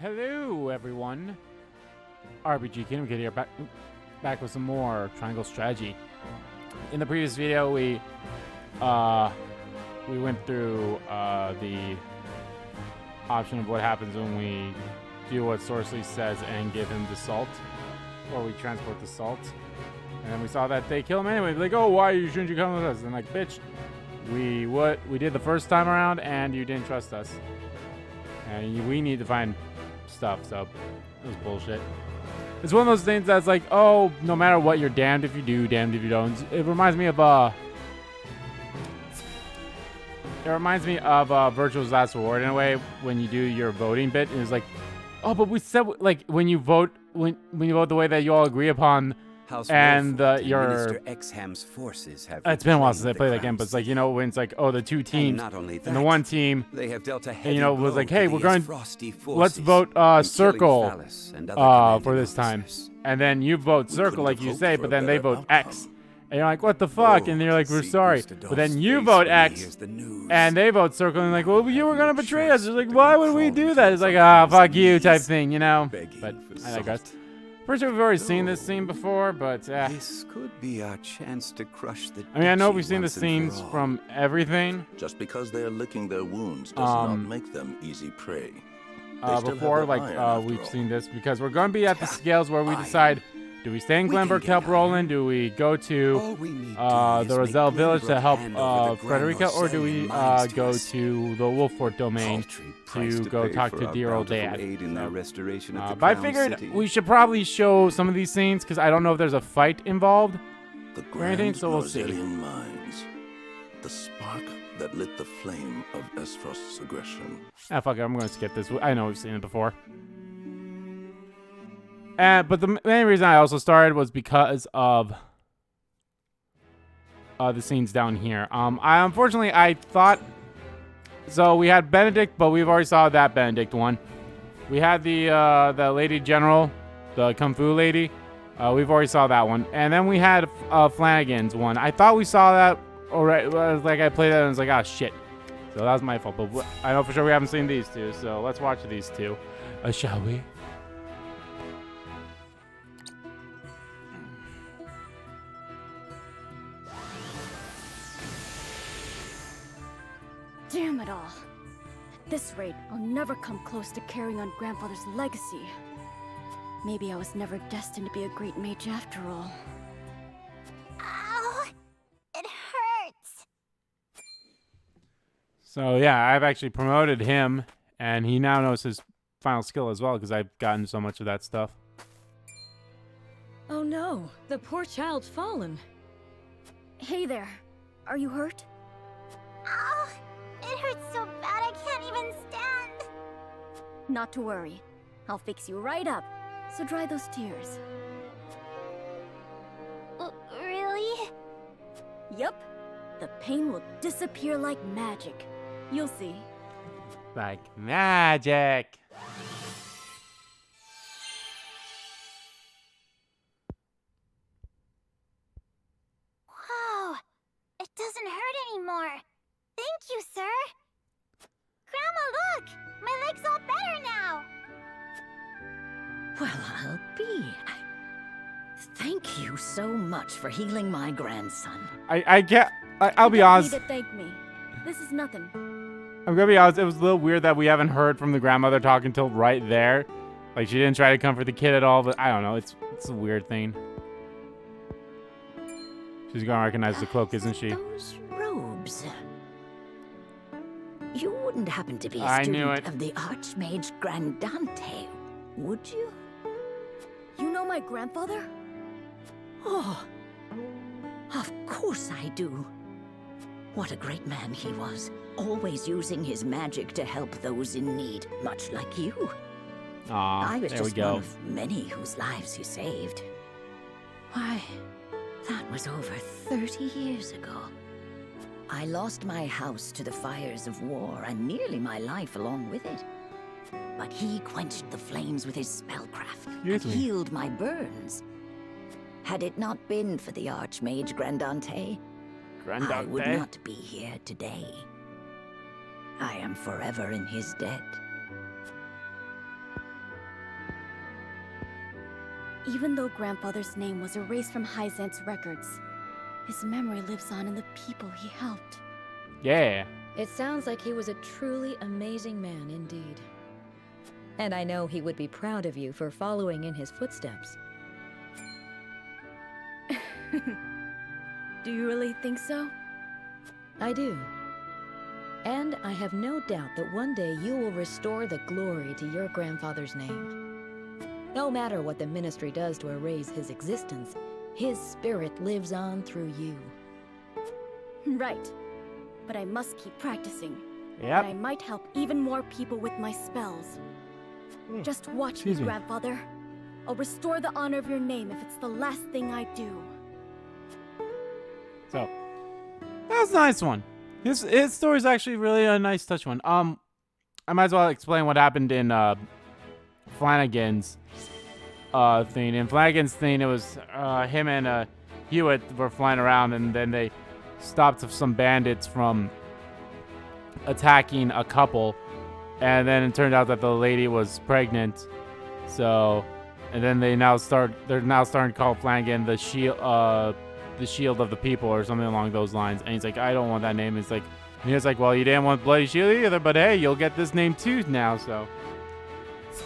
Hello, everyone. RPG Kingdom Kid here, back with some more Triangle Strategy. In the previous video, we went through the option of what happens when we do what Sorceley says and give him the salt, or we transport the salt. And then we saw that they kill him anyway. They're like, oh, why shouldn't you come with us? And like, bitch, we did the first time around, and you didn't trust us. And we need to find stuff, so it was bullshit. It's one of those things that's like, oh, no matter what, you're damned if you do, damned if you don't. It reminds me of Virtual's Last Reward in a way, when you do your voting bit. And it's like, oh, but we said, like, when you vote the way that you all agree upon. House and your Minister Exham's forces have. It's been a while since I played that game, but it's like, you know, when it's like, oh, the two teams, not only that, and the one team, they have dealt a heavy and, you know, was like, hey, we're going, let's forces, vote circle for this time, officers. and then you vote circle like you say, but then they vote X, and you're like, what the fuck? And you're like, we're sorry, but then you vote X, and they vote circle, and like, well, you were gonna betray us. It's like, why would we do that? It's like, ah, fuck you type thing, you know. But I digress. Pretty sure we've already seen this scene before, but this could be our chance to crush the. I mean, I know we've seen the scenes from everything. Just because they're licking their wounds does not make them easy prey. Before, like, we've seen this because we're going to be at the scales where we decide: do we stay in Glenbrook to help Roland? Do we go to the Norzelia village to help Frederica, or do we go to the Wolffort domain to go talk to dear old dad? But I figured we should probably show some of these scenes because I don't know if there's a fight involved or anything, so we'll see. Mines, the spark that lit the flame of Aesfrost's aggression. Ah, fuck it, I'm going to skip this. I know we've seen it before. But the main reason I also started was because of the scenes down here. Unfortunately, I thought... So we had Benedict, but we've already saw that Benedict one. We had the Lady General, the Kung Fu lady. We've already saw that one. And then we had Flanagan's one. I thought we saw that already. Like, I played that and I was like, oh, shit. So that was my fault. But I know for sure we haven't seen these two. So let's watch these two. Shall we? Damn it all. At this rate, I'll never come close to carrying on Grandfather's legacy. Maybe I was never destined to be a great mage after all. Ow! It hurts! So yeah, I've actually promoted him, and he now knows his final skill as well, because I've gotten so much of that stuff. Oh no, the poor child's fallen. Hey there. Are you hurt? Ow! It hurts so bad I can't even stand! Not to worry. I'll fix you right up. So dry those tears. Really? Yup. The pain will disappear like magic. You'll see. Like magic. Wow! It doesn't hurt anymore. Thank you, sir. Grandma, look! My leg's all better now. Well, I'll be. Thank you so much for healing my grandson. I'll be honest. You don't need to thank me. This is nothing. I'm gonna be honest. It was a little weird that we haven't heard from the grandmother talk until right there. Like, she didn't try to comfort the kid at all. But I don't know. It's a weird thing. She's gonna recognize the cloak, isn't she? Those robes. You wouldn't happen to be a I knew student it. of the Archmage Grandante, would you? You know my grandfather? Oh, of course I do. What a great man he was, always using his magic to help those in need, much like you. Aw, I was there we just go. one of many whose lives you saved. Why, that was over 30 years ago. I lost my house to the fires of war and nearly my life along with it. But he quenched the flames with his spellcraft and healed my burns. Had it not been for the Archmage Grandante, I would not be here today. I am forever in his debt. Even though Grandfather's name was erased from Hyzante's records, his memory lives on in the people he helped. Yeah. It sounds like he was a truly amazing man indeed. And I know he would be proud of you for following in his footsteps. Do you really think so? I do. And I have no doubt that one day you will restore the glory to your grandfather's name. No matter what the Ministry does to erase his existence, his spirit lives on through you. Right. But I must keep practicing. Yep. And I might help even more people with my spells. Just watch me, Excuse me. Grandfather. I'll restore the honor of your name if it's the last thing I do. So, that was a nice one. His story's actually really a nice touch one. I might as well explain what happened in Flanagan's thing. In Flanagan's thing, it was him and Hewitt were flying around, and then they stopped some bandits from attacking a couple, and then it turned out that the lady was pregnant. So, and then they're now starting to call Flanagan the shield of the people or something along those lines. And he's like, I don't want that name. It's like, and he was like, well, you didn't want Bloody Shield either, but hey, you'll get this name too now. So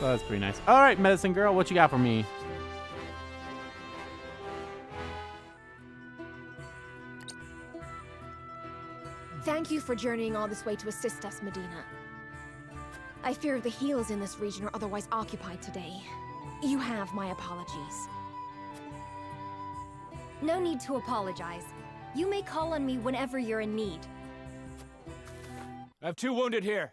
that's pretty nice. All right, Medicine Girl, what you got for me? Thank you for journeying all this way to assist us, Medina. I fear the heals in this region are otherwise occupied today. You have my apologies. No need to apologize. You may call on me whenever you're in need. I have 2 wounded here.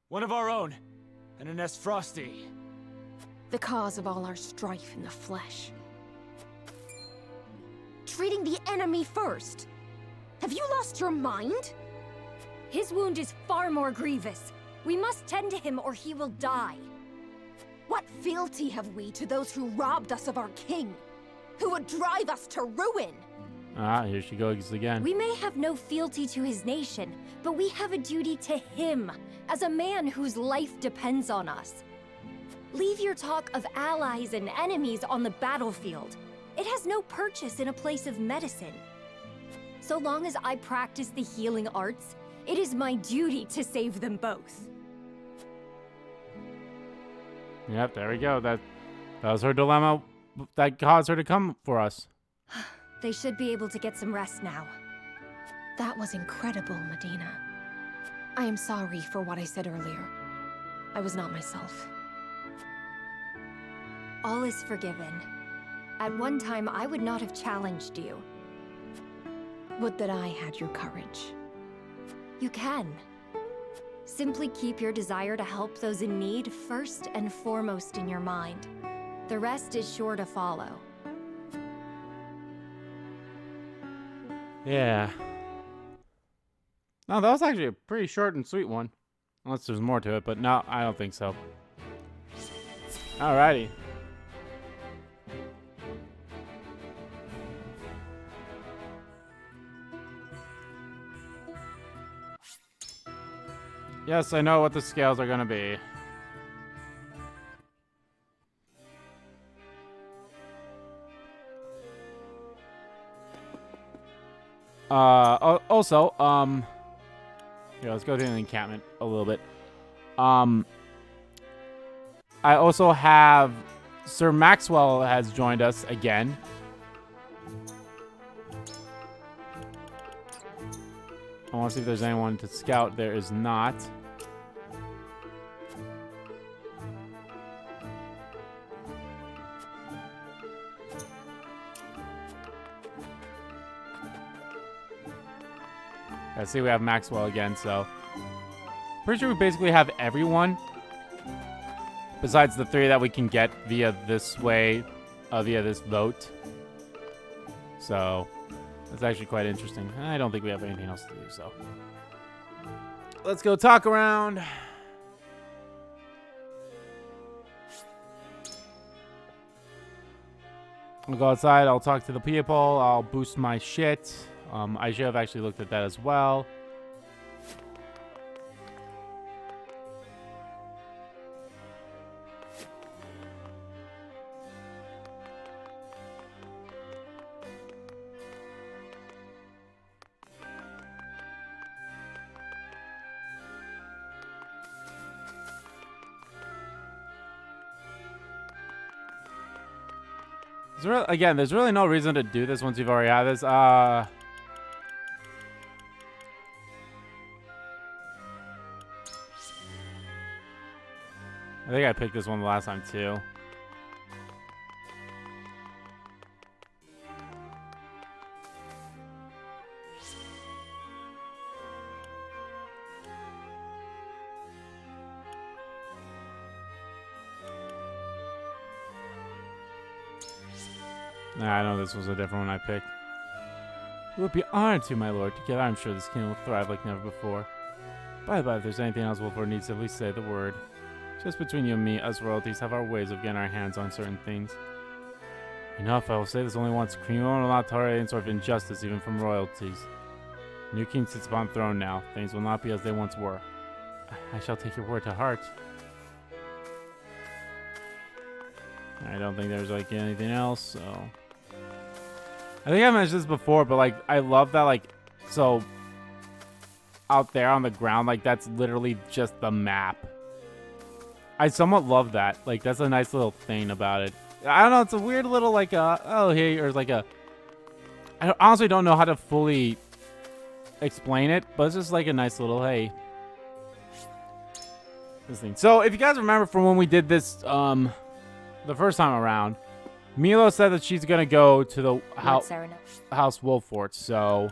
One of our own, and an Aesfrosti. The cause of all our strife in the flesh. Treating the enemy first? Have you lost your mind? His wound is far more grievous. We must tend to him or he will die. What fealty have we to those who robbed us of our king? Who would drive us to ruin? Ah, here she goes again. We may have no fealty to his nation, but we have a duty to him, as a man whose life depends on us. Leave your talk of allies and enemies on the battlefield. It has no purchase in a place of medicine. So long as I practice the healing arts, it is my duty to save them both. Yep, there we go. That was her dilemma that caused her to come for us. They should be able to get some rest now. That was incredible, Medina. I am sorry for what I said earlier. I was not myself. All is forgiven. At one time, I would not have challenged you. Would that I had your courage. You can. Simply keep your desire to help those in need first and foremost in your mind. The rest is sure to follow. Yeah. No, that was actually a pretty short and sweet one. Unless there's more to it, but no, I don't think so. Alrighty. Yes, I know what the scales are gonna be. Also, here, let's go to the encampment a little bit. I also have Sir Maxwell has joined us again. I want to see if there's anyone to scout. There is not. I see we have Maxwell again, so pretty sure we basically have everyone besides the 3 that we can get via this way, via this vote. So that's actually quite interesting. I don't think we have anything else to do, so let's go talk around. I'll go outside. I'll talk to the people. I'll boost my shit. I should have actually looked at that as well. There's really no reason to do this once you've already had this. I think I picked this one the last time too. Nah, I know this was a different one I picked. It would be honored to, my lord. Together, I'm sure this kingdom will thrive like never before. By the by, if there's anything else Wolffort needs, at least say the word. Just between you and me, us royalties have our ways of getting our hands on certain things. Enough, I will say this only once. Queen will not tolerate any sort of injustice, even from royalties. The new king sits upon the throne now. Things will not be as they once were. I shall take your word to heart. I don't think there's, like, anything else, so... I think I mentioned this before, but, like, I love that, like, so... out there on the ground, like, that's literally just the map. I somewhat love that. Like, that's a nice little thing about it. I don't know, it's a weird little, like, oh, here, or like a... I honestly don't know how to fully explain it, but it's just like a nice little, hey... this thing. So, if you guys remember from when we did this, the first time around, Milo said that she's gonna go to the House Wolffort, so...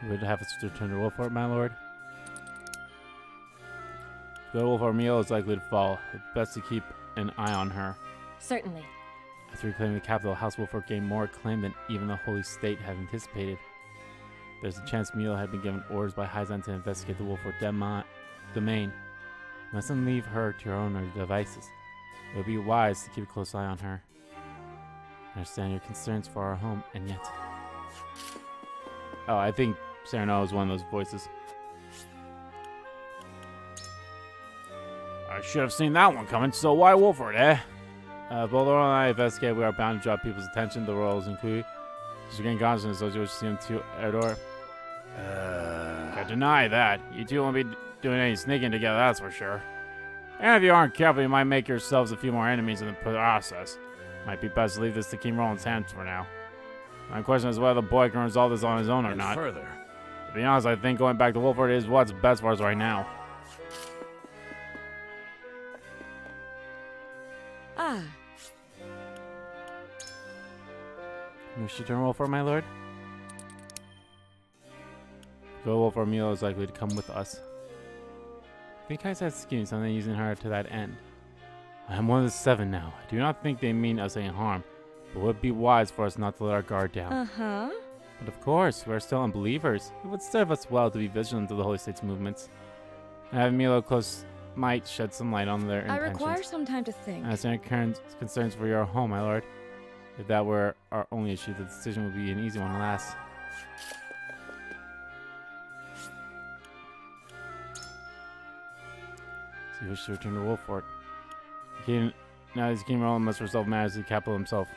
You would have us return to Wolffort, my lord? Go to Wolffort, Milo is likely to fall. It's best to keep an eye on her. Certainly. After reclaiming the capital, House Wolffort gained more acclaim than even the Holy State had anticipated. There's a chance Milo had been given orders by Hyzante to investigate the Wolffort domain. You mustn't leave her to her own devices. It would be wise to keep a close eye on her. I understand your concerns for our home, and yet... Oh, I think Serenoa is one of those voices. I should have seen that one coming, so why Wolffort, eh? Both Laurel and I investigate, we are bound to draw people's attention, the royals included. To regain consciousness, those who see him to Erdor. Can't deny that. You two won't be doing any sneaking together, that's for sure. And if you aren't careful, you might make yourselves a few more enemies in the process. Might be best to leave this to King Roland's hands for now. My question is whether the boy can resolve this on his own or not. Further. To be honest, I think going back to Wolffort is what's best for us right now. Ah. You wish to turn Wolffort, my lord? Go Wolffort, Milo is likely to come with us. I think I said scheme something using her to that end. I am one of the 7 now. I do not think they mean us any harm, but it would be wise for us not to let our guard down. Uh-huh. But of course, we are still unbelievers. It would serve us well to be vigilant of the Holy State's movements. And having Milo close might shed some light on their intentions. I require some time to think. I understand your concerns for your home, my lord. If that were our only issue, the decision would be an easy one, alas. So you wish to return to Wolffort. Now as King Roland must resolve matters of the capital himself.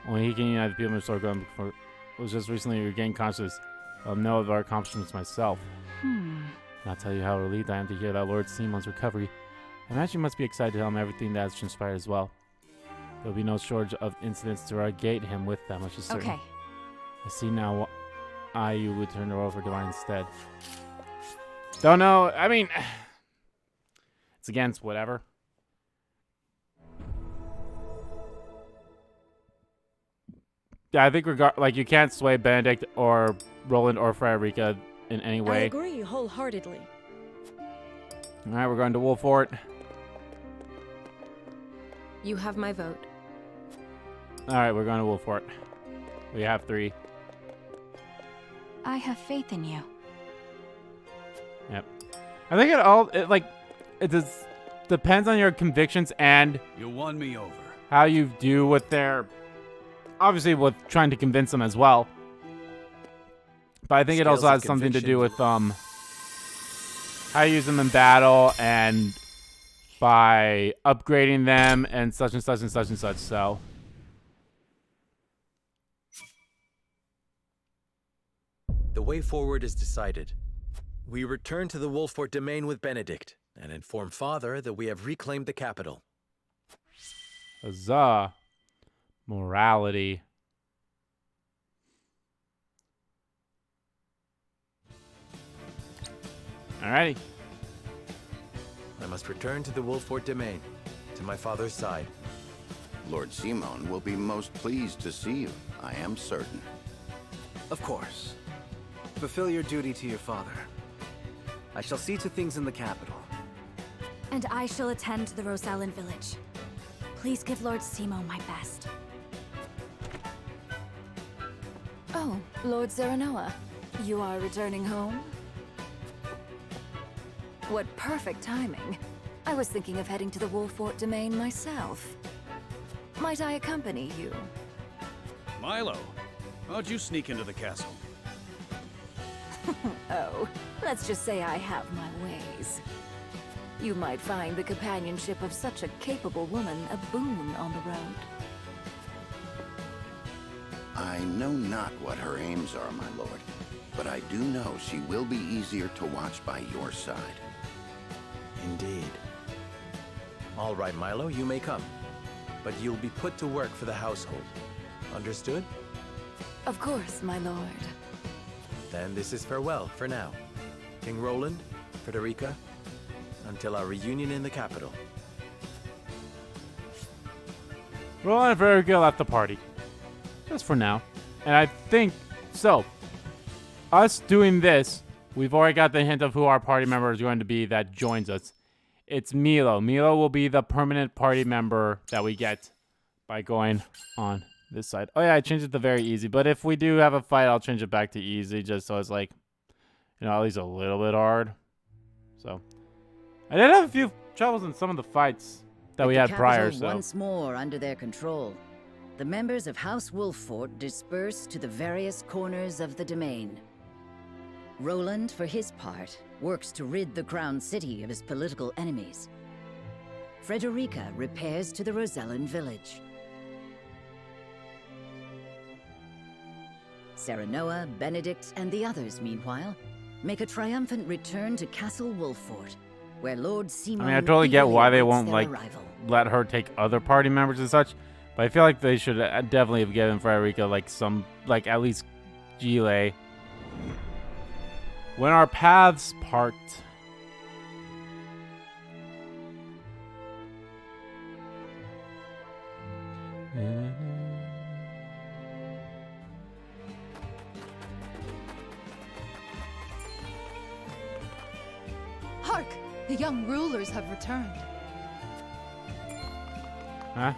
Only he can unite the people and restore Glenbrook. I was just recently regained consciousness. I'll know of our accomplishments myself. And I'll tell you how relieved I am to hear that Lord Simon's recovery. I imagine you must be excited to tell him everything that has transpired as well. There will be no shortage of incidents to regate him with, that much is certain. Okay. I see now why you would turn her over to mine instead. Don't know. I mean, it's against whatever. Yeah, I think you can't sway Benedict or Roland or Frederica in any way. I agree wholeheartedly. All right, we're going to Wolffort. You have my vote. All right, we're going to Wolffort. We have 3. I have faith in you. Yep. I think it just depends on your convictions and You won me over. how you do with their, obviously with trying to convince them as well. But I think it also has something to do with how you use them in battle and by upgrading them and such and such and such and such. So The way forward is decided. We return to the Wolffort domain with Benedict and inform Father that we have reclaimed the capital. huzzah. Morality. Alrighty. I must return to the Wolffort domain, to my father's side. Lord Simon will be most pleased to see you, I am certain. Of course. Fulfill your duty to your father. I shall see to things in the capital. And I shall attend to the Rosellan village. Please give Lord Simo my best. Oh, Lord Serenoa, you are returning home? What perfect timing. I was thinking of heading to the Wolffort domain myself. Might I accompany you? Milo, how'd you sneak into the castle? Oh, let's just say I have my ways. You might find the companionship of such a capable woman a boon on the road. I know not what her aims are, my lord, but I do know she will be easier to watch by your side. Indeed. All right, Milo, you may come. But you'll be put to work for the household. Understood? Of course, my lord. Then this is farewell for now. King Roland, Frederica, until our reunion in the capital. Roland and Frederica left the party. Just for now. And I think, so, us doing this, we've already got the hint of who our party member is going to be that joins us. It's Milo. Milo will be the permanent party member that we get by going on this side. Oh yeah, I changed it to very easy. But if we do have a fight, I'll change it back to easy just so it's like, you know, at least a little bit hard. So, I did have a few troubles in some of the fights that we had prior. So Once more under their control, the members of House Wolffort disperse to the various corners of the domain. Roland, for his part, works to rid the crown city of his political enemies. Frederica repairs to the Rosellan village. Serenoa, Benedict, and the others, meanwhile, make a triumphant return to Castle Wolffort, where Lord Simon... I mean, I totally get why they won't, like, arrival. let her take other party members and such, but I feel like they should definitely have given Frederica, like, some, like, at least Gile. When our paths part. Hark! The young rulers have returned. Huh?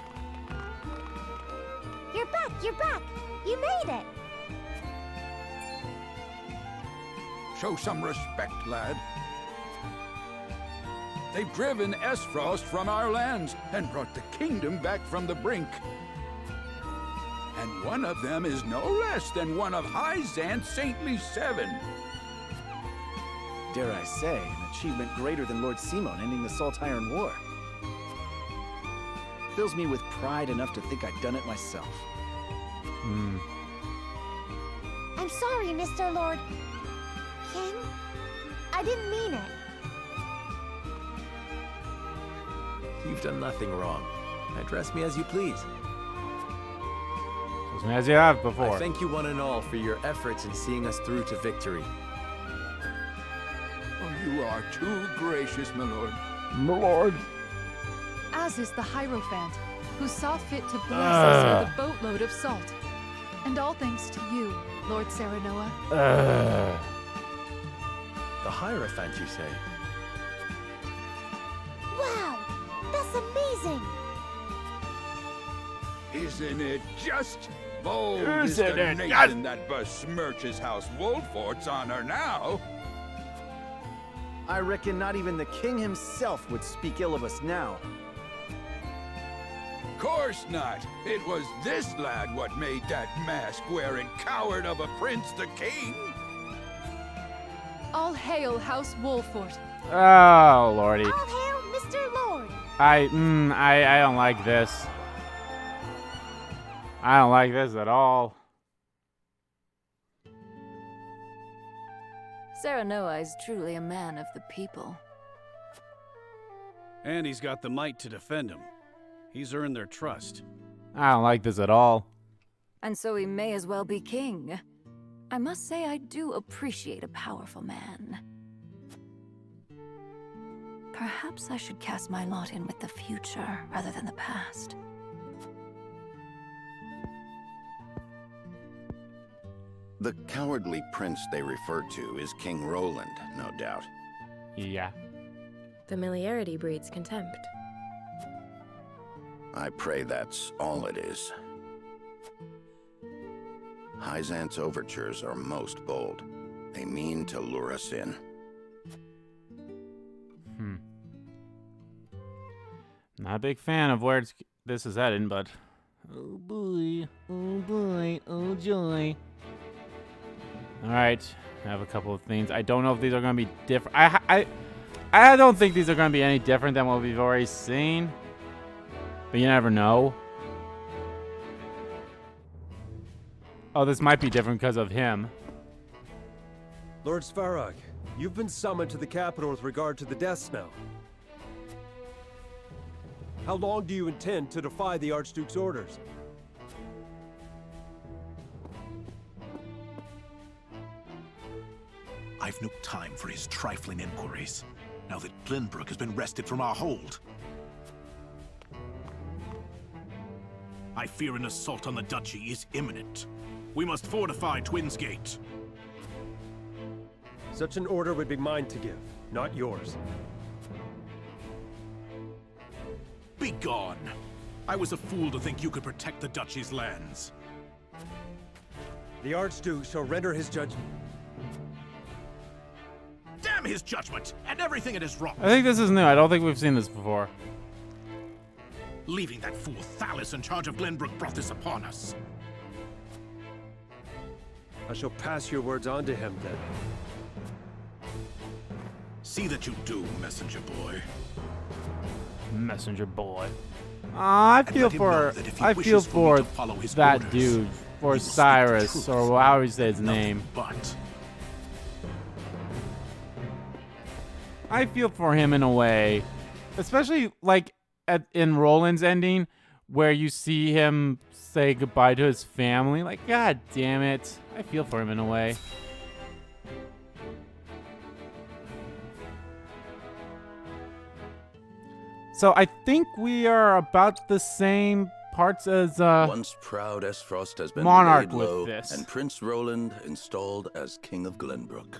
You're back! You're back! You made it! Show some respect, lad. They've driven Aesfrost from our lands and brought the kingdom back from the brink. And one of them is no less than one of Hyzante's saintly 7. Dare I say, an achievement greater than Lord Simon ending the Saltiron War. Fills me with pride enough to think I'd done it myself. I'm sorry, Mr. Lord... King? I didn't mean it. You've done nothing wrong. Address me as you please. As you have before. I thank you one and all for your efforts in seeing us through to victory. Oh, you are too gracious, my lord. My lord. As is the Hierophant, who saw fit to bless us with a boatload of salt. And all thanks to you, Lord Serenoa. The Hierophant, you say? Wow! That's amazing! Isn't it just? Bold is Isn't the it nation that besmirches House Wolffort's honor now. I reckon not even the king himself would speak ill of us now. Course not. It was this lad what made that mask-wearing coward of a prince the king. All hail House Wolffort. Oh, lordy. All hail Mr. Lord. I don't like this. I don't like this at all. Serenoa is truly a man of the people. And he's got the might to defend him. He's earned their trust. I don't like this at all. And so he may as well be king. I must say I do appreciate a powerful man. Perhaps I should cast my lot in with the future rather than the past. The cowardly prince they refer to is King Roland, no doubt. Yeah. Familiarity breeds contempt. I pray that's all it is. Hyzante's overtures are most bold. They mean to lure us in. Not a big fan of where this is heading, but... Oh boy, oh joy. Alright, I have a couple of things. I don't know if these are going to be different. I don't think these are going to be any different than what we've already seen. But you never know. Oh, this might be different because of him. Lord Svarog, you've been summoned to the capital with regard to the death snow. How long do you intend to defy the Archduke's orders? I've no time for his trifling inquiries, now that Glenbrook has been wrested from our hold. I fear an assault on the duchy is imminent. We must fortify Twins Gate. Such an order would be mine to give, not yours. Begone! I was a fool to think you could protect the duchy's lands. The Archduke shall render his judgment. Damn his judgment and everything it has wrought! I think this is new. I don't think we've seen this before. Leaving that fool Thalys in charge of Glenbrook brought this upon us. I shall pass your words on to him, then. See that you do, messenger boy. Messenger boy. I feel for that dude, for Cyrus, or however you say his name. But I feel for him in a way, especially like in Roland's ending, where you see him say goodbye to his family. Like, god damn it, I feel for him in a way. So I think we are about the same parts as Once proud Aesfrost has been Monarch laid low, with this. and Prince Roland installed as King of Glenbrook.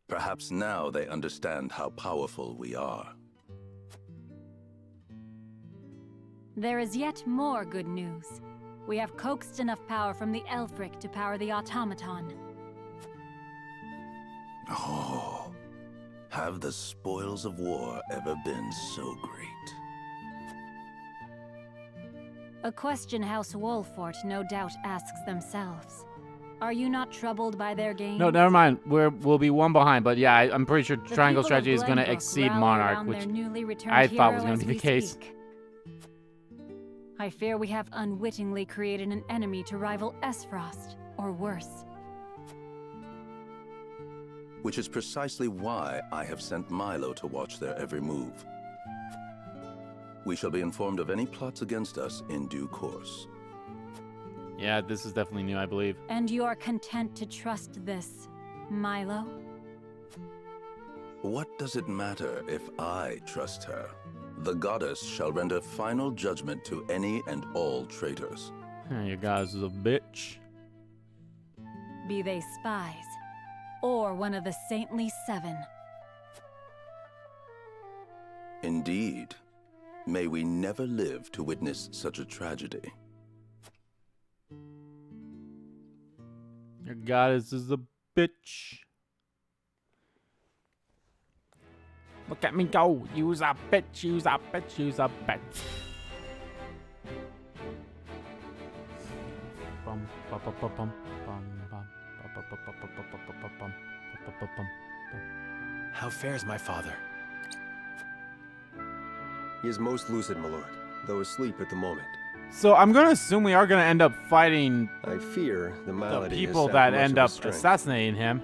Perhaps now they understand how powerful we are. There is yet more good news. We have coaxed enough power from the Elfric to power the automaton. Oh, have the spoils of war ever been so great? A question House Wolffort no doubt asks themselves. Are you not troubled by their gains? No, never mind. We'll be one behind, but yeah, I'm pretty sure The Triangle people of Strategy is going to Glenbrook exceed rally Monarch, around which their newly returned I thought was hero going to as be the we case. speak. I fear we have unwittingly created an enemy to rival Aesfrost, or worse. Which is precisely why I have sent Milo to watch their every move. We shall be informed of any plots against us in due course. Yeah, this is definitely new, I believe. And you are content to trust this, Milo? What does it matter if I trust her? The goddess shall render final judgment to any and all traitors. You guys is a bitch. Be they spies, or one of the saintly seven. Indeed. May we never live to witness such a tragedy. Your goddess is a bitch. Look at me go. Use a bitch, use a bitch, use a bitch. Bum, bum, bum, bum, bum, bum, bum, bum, bum, bum, bum, bum, bum, bum, bum, bum. How fares my father? He is most lucid, my lord, though asleep at the moment. So I'm going to assume we are going to end up fighting I fear the malady has people sapped that much end of up his strength. assassinating him.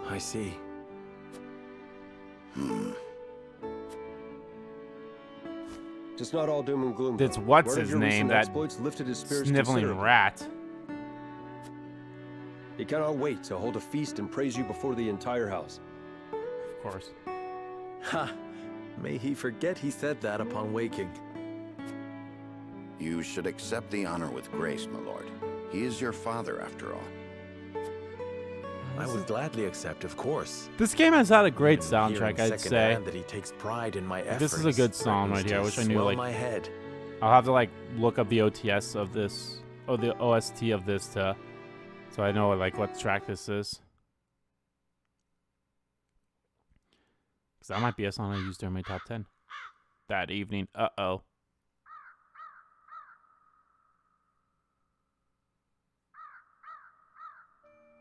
I see. Just not all doom and gloom. It's though. what's Word of his your name, recent that exploits lifted his spirits sniveling considerably. rat. He cannot wait to hold a feast and praise you before the entire house. Of course. Ha! May he forget he said that upon waking. You should accept the honor with grace, my lord. He is your father, after all. I would gladly accept, of course. This game has had a great Even soundtrack, hearing I'd say. secondhand that he takes pride in my efforts. This is a good song right here. I wish I knew, like, my head. I'll have to, like, look up the OTS of this, or the OST of this to, so I know, like, what track this is. Because that might be a song I used during my top 10 that evening. Uh-oh.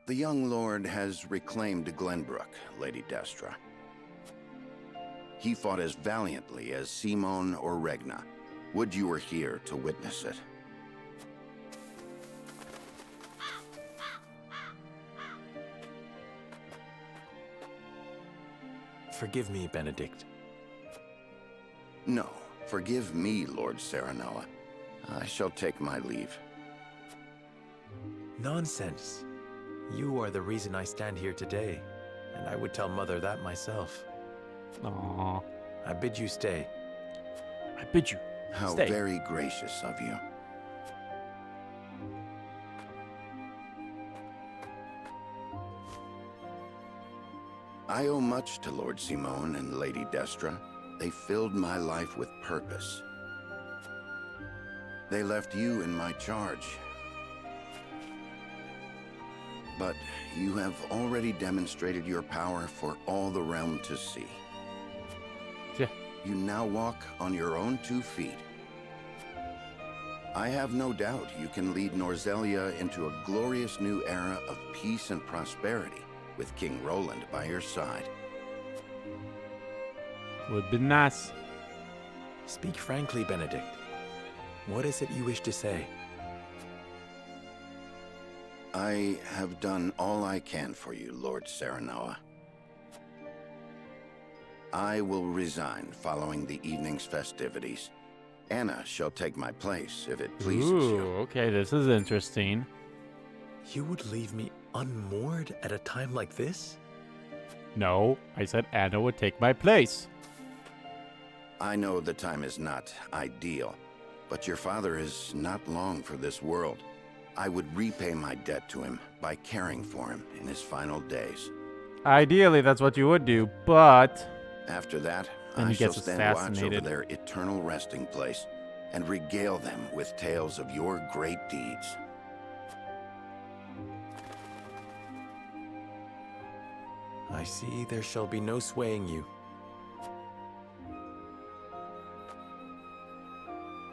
The young lord has reclaimed Glenbrook, Lady Destra. He fought as valiantly as Simon or Regna. Would you were here to witness it. Forgive me, Benedict. No, forgive me, Lord Serenoa. I shall take my leave. Nonsense. You are the reason I stand here today, and I would tell Mother that myself. Aww. I bid you stay. I bid you How stay. very gracious of you. I owe much to Lord Simon and Lady Destra. They filled my life with purpose. They left you in my charge. But you have already demonstrated your power for all the realm to see. Yeah. You now walk on your own 2 feet. I have no doubt you can lead Norzelia into a glorious new era of peace and prosperity, with King Roland by your side. Would be nice. Speak frankly, Benedict. What is it you wish to say? I have done all I can for you, Lord Serenoa. I will resign following the evening's festivities. Anna shall take my place, if it pleases Ooh, you. okay, this is interesting. You would leave me unmoored at a time like this? No, I said Anna would take my place. I know the time is not ideal, but your father is not long for this world. I would repay my debt to him by caring for him in his final days. Ideally, that's what you would do, but... After that, And I he shall gets stand watch over assassinated. their eternal resting place and regale them with tales of your great deeds. I see there shall be no swaying you.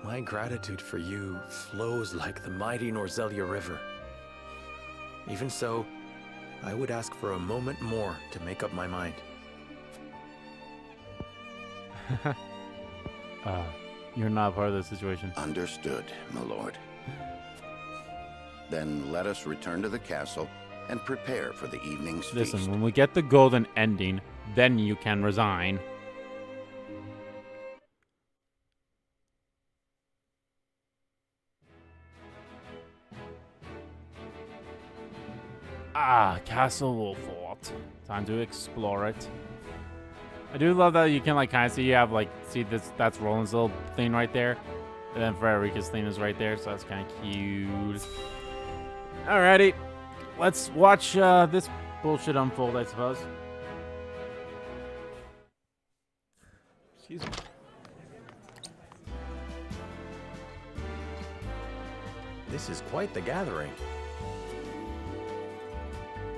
My gratitude for you flows like the mighty Norzelia River. Even so, I would ask for a moment more to make up my mind. You're not part of the situation. Understood, my lord. Then let us return to the castle and prepare for the evening's Listen, feast. when we get the golden ending, then you can resign. Ah, Castle Wolffort. Time to explore it. I do love that you can like kind of see you have like see this that's Roland's little thing right there, and then Frederica's thing is right there, so that's kind of cute. Alrighty, let's watch this bullshit unfold, I suppose. Excuse me. This is quite the gathering.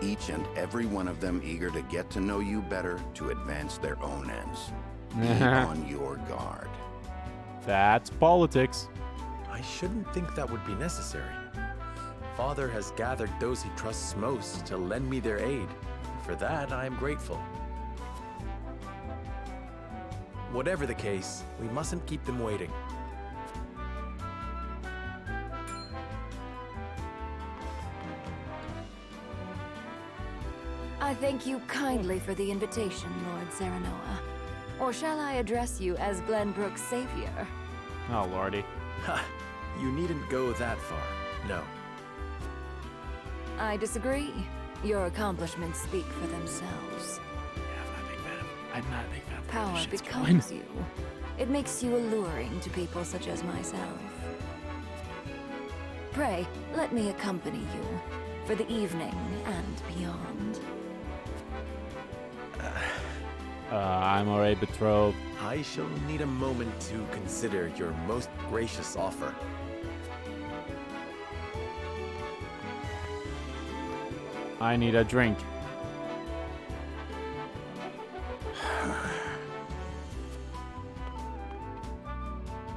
Each and every one of them eager to get to know you better to advance their own ends. Be on your guard. That's politics. I shouldn't think that would be necessary. Father has gathered those he trusts most to lend me their aid. For that, I am grateful. Whatever the case, we mustn't keep them waiting. I thank you kindly for the invitation, Lord Serenoa. Or shall I address you as Glenbrook's savior? Oh, lordy. Ha! You needn't go that far. No. I disagree. Your accomplishments speak for themselves. I'm not a big fan of where Power this shit's becomes going. you. It makes you alluring to people such as myself. Pray, let me accompany you for the evening and beyond. I'm already betrothed. I shall need a moment to consider your most gracious offer. I need a drink.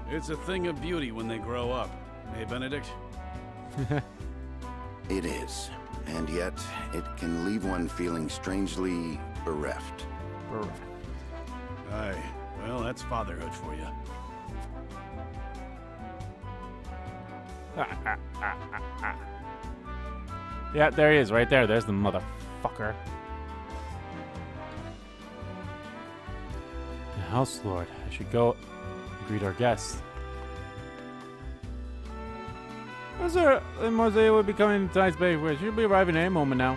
It's a thing of beauty when they grow up. Hey, Benedict? It is. And yet, it can leave one feeling strangely bereft. Aye. Well, that's fatherhood for you. Yeah, there he is, right there. There's the motherfucker. The house lord. I should go greet our guests. Sir, Norzelia will be coming to tonight's banquet. She'll be arriving any moment now.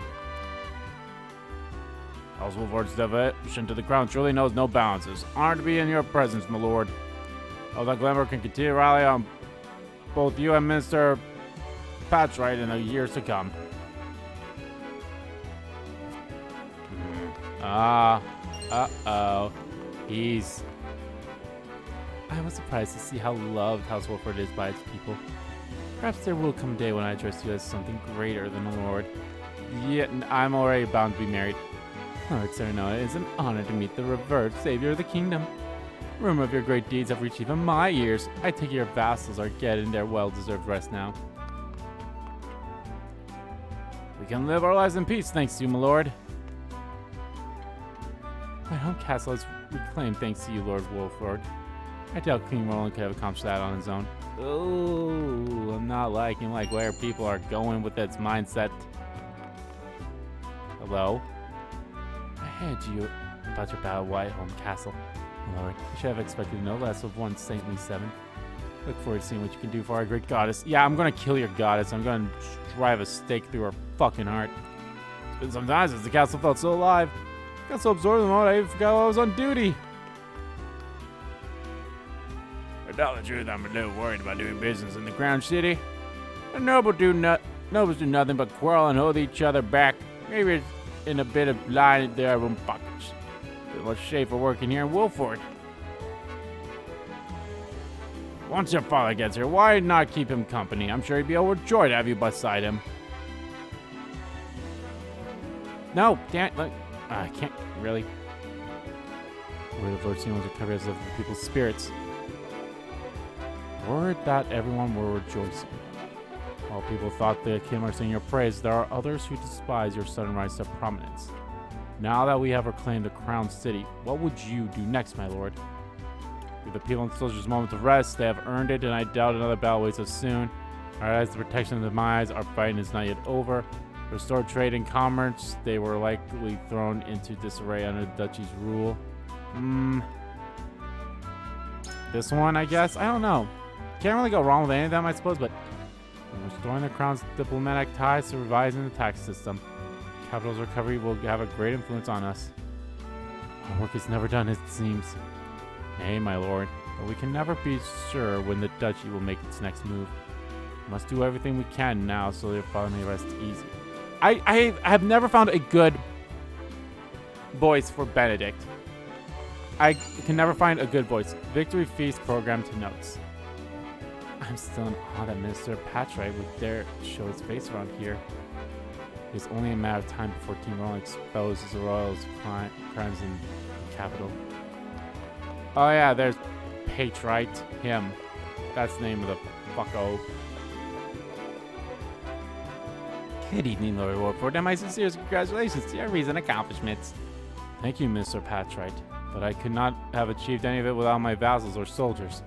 House Wolffort's devotion to the crown surely knows no bounds. It's honored to be in your presence, my lord. I hope that Glenbrook can continue to rally on both you and Minister Patchright in the years to come. Uh-oh. He's... I was surprised to see how loved House Wolffort is by its people. Perhaps there will come a day when I address you as something greater than a lord. Yet I'm already bound to be married. Lord Serenoa, it is an honor to meet the revered savior of the kingdom. Rumor of your great deeds have reached even my ears. I take it your vassals are getting their well-deserved rest now. We can live our lives in peace, thanks to you, my lord. My home castle is reclaimed thanks to you, Lord Wolffort. I doubt King Roland could have accomplished that on his own. Ooh, I'm not liking where people are going with its mindset. Hello? I heard you about your battle at Whitehome Castle. Lord, you should have expected no less of one saintly 7. Look forward to seeing what you can do for our great goddess. Yeah, I'm gonna kill your goddess. I'm gonna drive a stake through her fucking heart. It's been some time since the castle felt so alive. Got so absorbed in the moment I even forgot I was on duty. To tell the truth, I'm a little worried about doing business in the Crown City. The nobles do nothing but quarrel and hold each other back. Maybe it's in a bit of line in their own pockets. It's much safer working here in Wolffort. Once your father gets here, why not keep him company? I'm sure he'd be overjoyed to have you beside him. No, damn it, look. I can't really. Word of Lord Seaman's recovery has lifted the people's spirits. Word that everyone were rejoicing. While people thought the king were singing your praise, there are others who despise your sudden rise to prominence. Now that we have reclaimed the crown city, what would you do next, my lord? Give the people and soldiers a moment of rest. They have earned it, and I doubt another battle waits us soon. As the protection of the mines, our fighting is not yet over. Restore trade and commerce. They were likely thrown into disarray under the duchy's rule. This one, I guess? I don't know. Can't really go wrong with any of them, I suppose, but restoring the crown's diplomatic ties to revising the tax system. Capital's recovery will have a great influence on us. Our work is never done, it seems. Nay, my lord, but we can never be sure when the duchy will make its next move. We must do everything we can now so your father may rest easy. I have never found a good voice for Benedict. I can never find a good voice. Victory Feast program to notes. I'm still in awe that Minister Patchright would dare show his face around here. It's only a matter of time before King Roland exposes the royals' crimes in the capital. Oh yeah, there's Patchright. Him. That's the name of the fucko. Good evening, Lord Wolffort, and my sincerest congratulations to your recent accomplishments. Thank you, Mr. Patchright, but I could not have achieved any of it without my vassals or soldiers.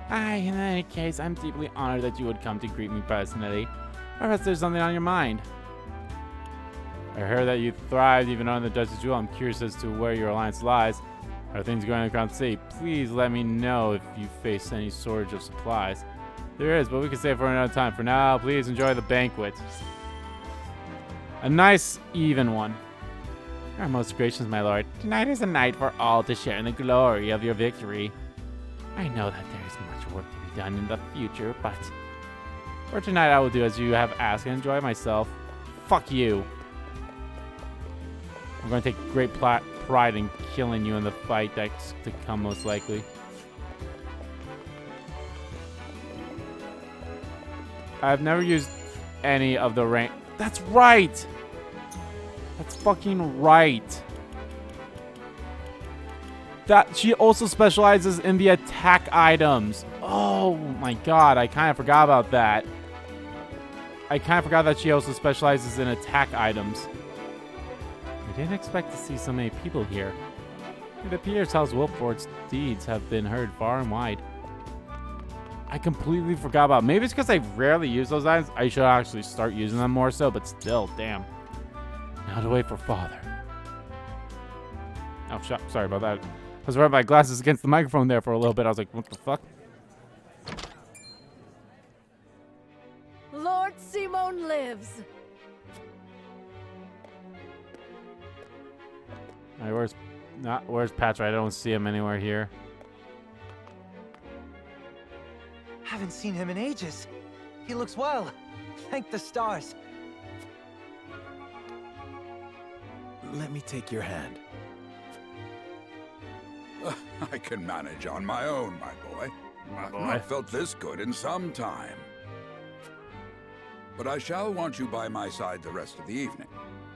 In any case, I'm deeply honored that you would come to greet me personally. Perhaps there's something on your mind. I heard that you thrived even under the Duchess' rule. I'm curious as to where your alliance lies. Are things going to come safe? Please let me know if you face any shortage of supplies. There is, but we can save for another time. For now, please enjoy the banquet. A nice, even one. You are most gracious, my lord. Tonight is a night for all to share in the glory of your victory. I know that there is much work to be done in the future, but for tonight I will do as you have asked and enjoy myself. Fuck you. I'm going to take great pride in killing you in the fight that's to come, most likely. I've never used any of the rank. That's right! That's fucking right. That she also specializes in the attack items. Oh my god, I kind of forgot about that. I kind of forgot that she also specializes in attack items. I didn't expect to see so many people here. It appears House Wolffort's deeds have been heard far and wide. I completely forgot about it. Maybe it's because I rarely use those items. I should actually start using them more so, but still, damn. Now to wait for father. Oh, sorry about that. I was rubbing my glasses against the microphone there for a little bit. I was like, what the fuck? Lord Simon lives. All right, where's Patrick? I don't see him anywhere here. Haven't seen him in ages. He looks well. Thank the stars. Let me take your hand. I can manage on my own, my boy. I've not felt this good in some time. But I shall want you by my side the rest of the evening,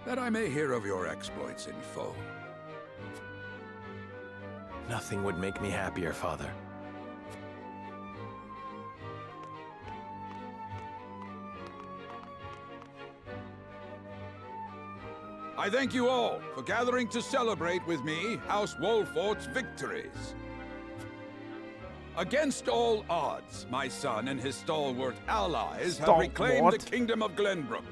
that I may hear of your exploits in full. Nothing would make me happier, Father. I thank you all for gathering to celebrate with me House Wolffort's victories. Against all odds, my son and his stalwart allies have reclaimed the kingdom of Glenbrook.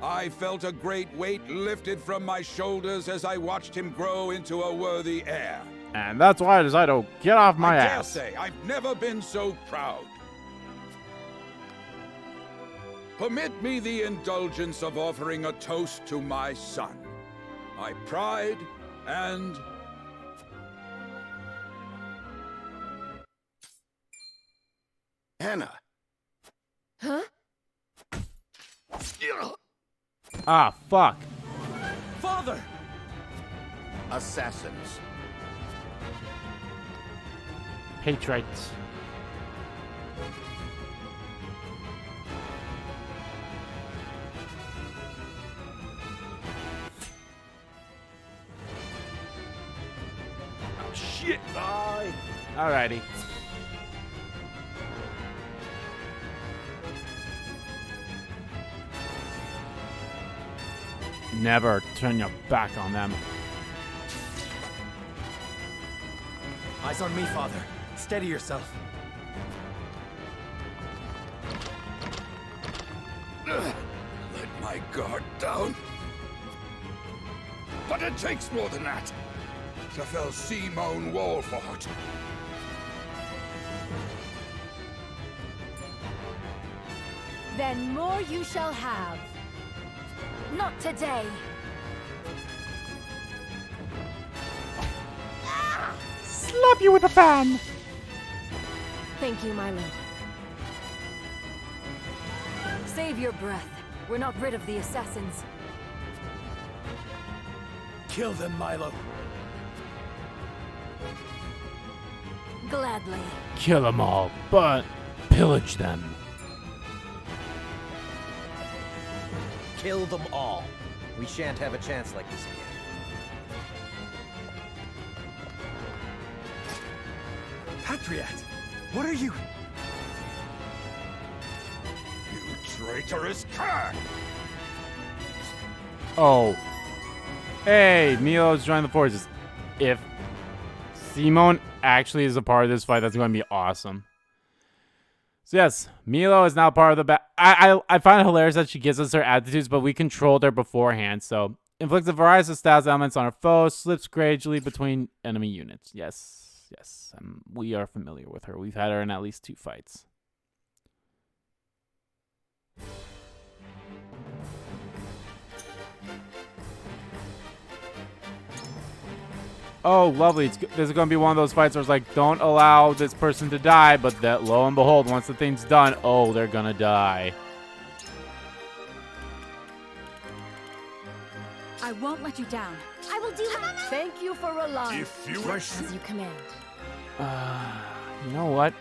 I felt a great weight lifted from my shoulders as I watched him grow into a worthy heir. And that's why I decided to get off my ass. I dare say I've never been so proud. Permit me the indulgence of offering a toast to my son, my pride and... Hannah. Huh? Ah, fuck. Father! Assassins. Patriots. Shit! Alrighty. Never turn your back on them. Eyes on me, Father. Steady yourself. Let my guard down. But it takes more than that. To fell Serenoa Wolffort. Then more you shall have. Not today. Slap you with a fan. Thank you, Milo. Save your breath. We're not rid of the assassins. Kill them, Milo. Gladly. Kill them all, but pillage them. Kill them all. We shan't have a chance like this again. Patriot! What are you? You traitorous cur! Oh. Hey, Milo's joined the forces. If Simon actually is a part of this fight, that's going to be awesome. So yes, Milo is now part of the I find it hilarious that she gives us her attitudes, but we controlled her beforehand, so Inflicts a variety of styles elements on our foes. Slips gradually between enemy units. Yes, yes. We are familiar with her. We've had her in at least 2 fights. Oh, lovely. This is going to be one of those fights where it's like, don't allow this person to die, but that, lo and behold, once the thing's done, oh, they're going to die. I won't let you down. I will do it. Thank you for relying. If you As you command. You know what?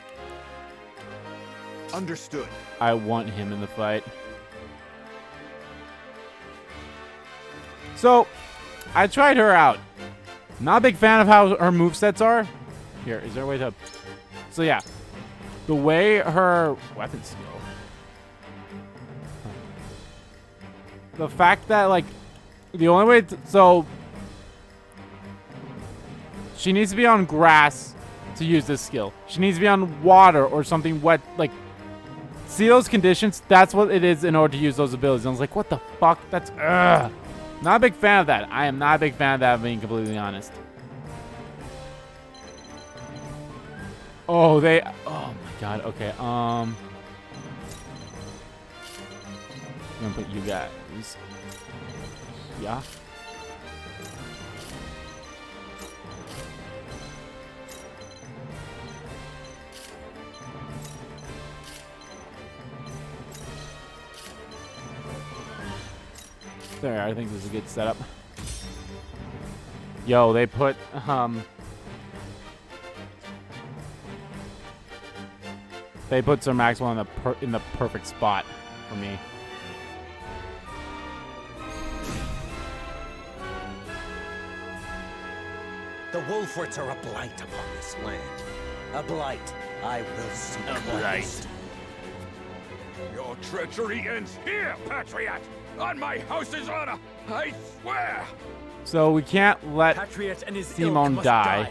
Understood. I want him in the fight. So, I tried her out. Not a big fan of how her movesets are. Here, is there a way to... So, yeah. The way her weapon skill... The fact that, like... The only way... So... She needs to be on grass to use this skill. She needs to be on water or something wet. Like... See those conditions? That's what it is in order to use those abilities. And I was like, what the fuck? That's... Ugh. Not a big fan of that. I am not a big fan of that, being completely honest. Oh, they... Oh, my God. Okay, I'm gonna put you guys... Yeah. There, I think this is a good setup. Yo, they put, they put Sir Maxwell in the perfect spot for me. The Wolfforts are a blight upon this land. A blight I will soon cleanse. Your treachery ends here, Patriot! On my house's honor, I swear! So we can't let Patriot and his Simon ilk must die.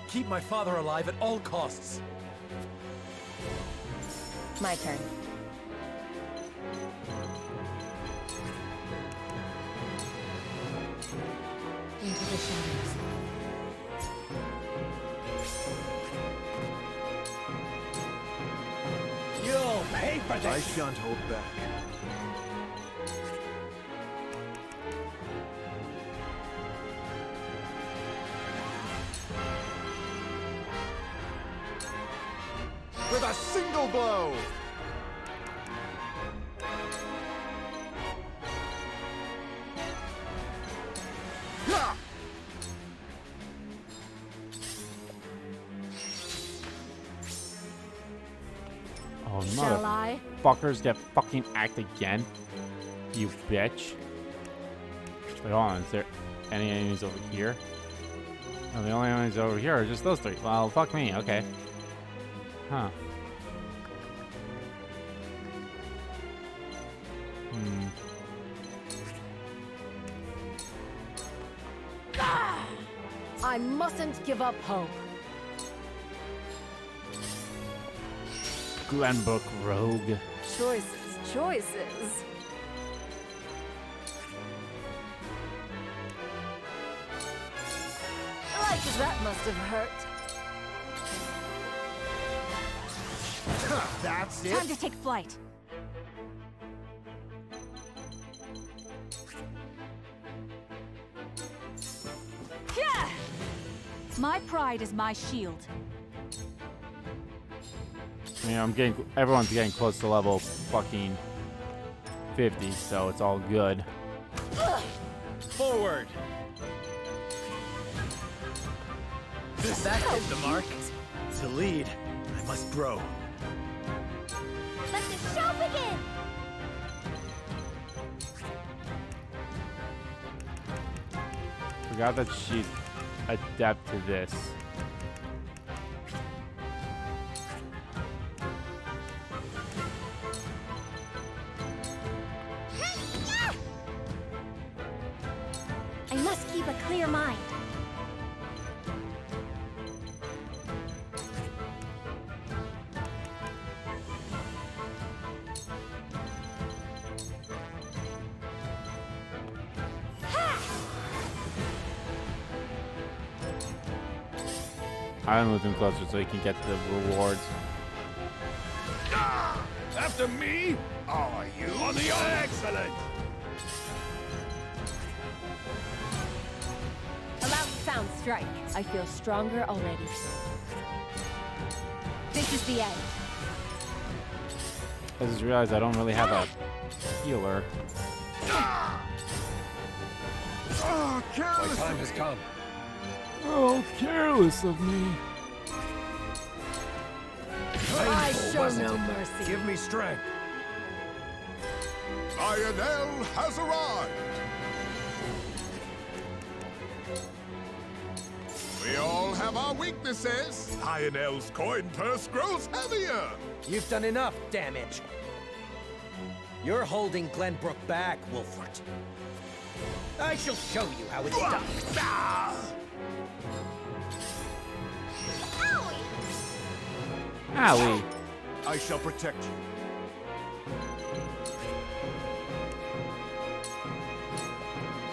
Keep my father alive at all costs. My turn. Into the shadows. You'll pay for this! I shan't hold back. With a single blow! Oh, Shall I? Fuckers that fucking act again. You bitch. Wait, hold on. Is there any enemies over here? No, the only enemies over here are just those 3. Well, fuck me. Okay. Huh. I mustn't give up hope. Glenbrook rogue. Choices, choices. Like that must have hurt. That's it. Time to take flight. Yeah! My pride is my shield. I mean, everyone's getting close to level fucking 50, so it's all good. Forward! That hit the mark. To lead, I must grow. Let the show begin! Forgot that she's adept to this. I must keep a clear mind. Ha! I move him closer so he can get the rewards. After me? Are you on the excellent? A loud sound strike. I feel stronger already. This is the end. I just realized I don't really have a healer. Oh, My time has come. Oh, careless of me. I show no mercy. Give me strength. Lionel has arrived. We all have our weaknesses. Lionel's coin purse grows heavier. You've done enough damage. You're holding Glenbrook back, Wolffort. I shall show you how it's done. Owie. I shall protect you.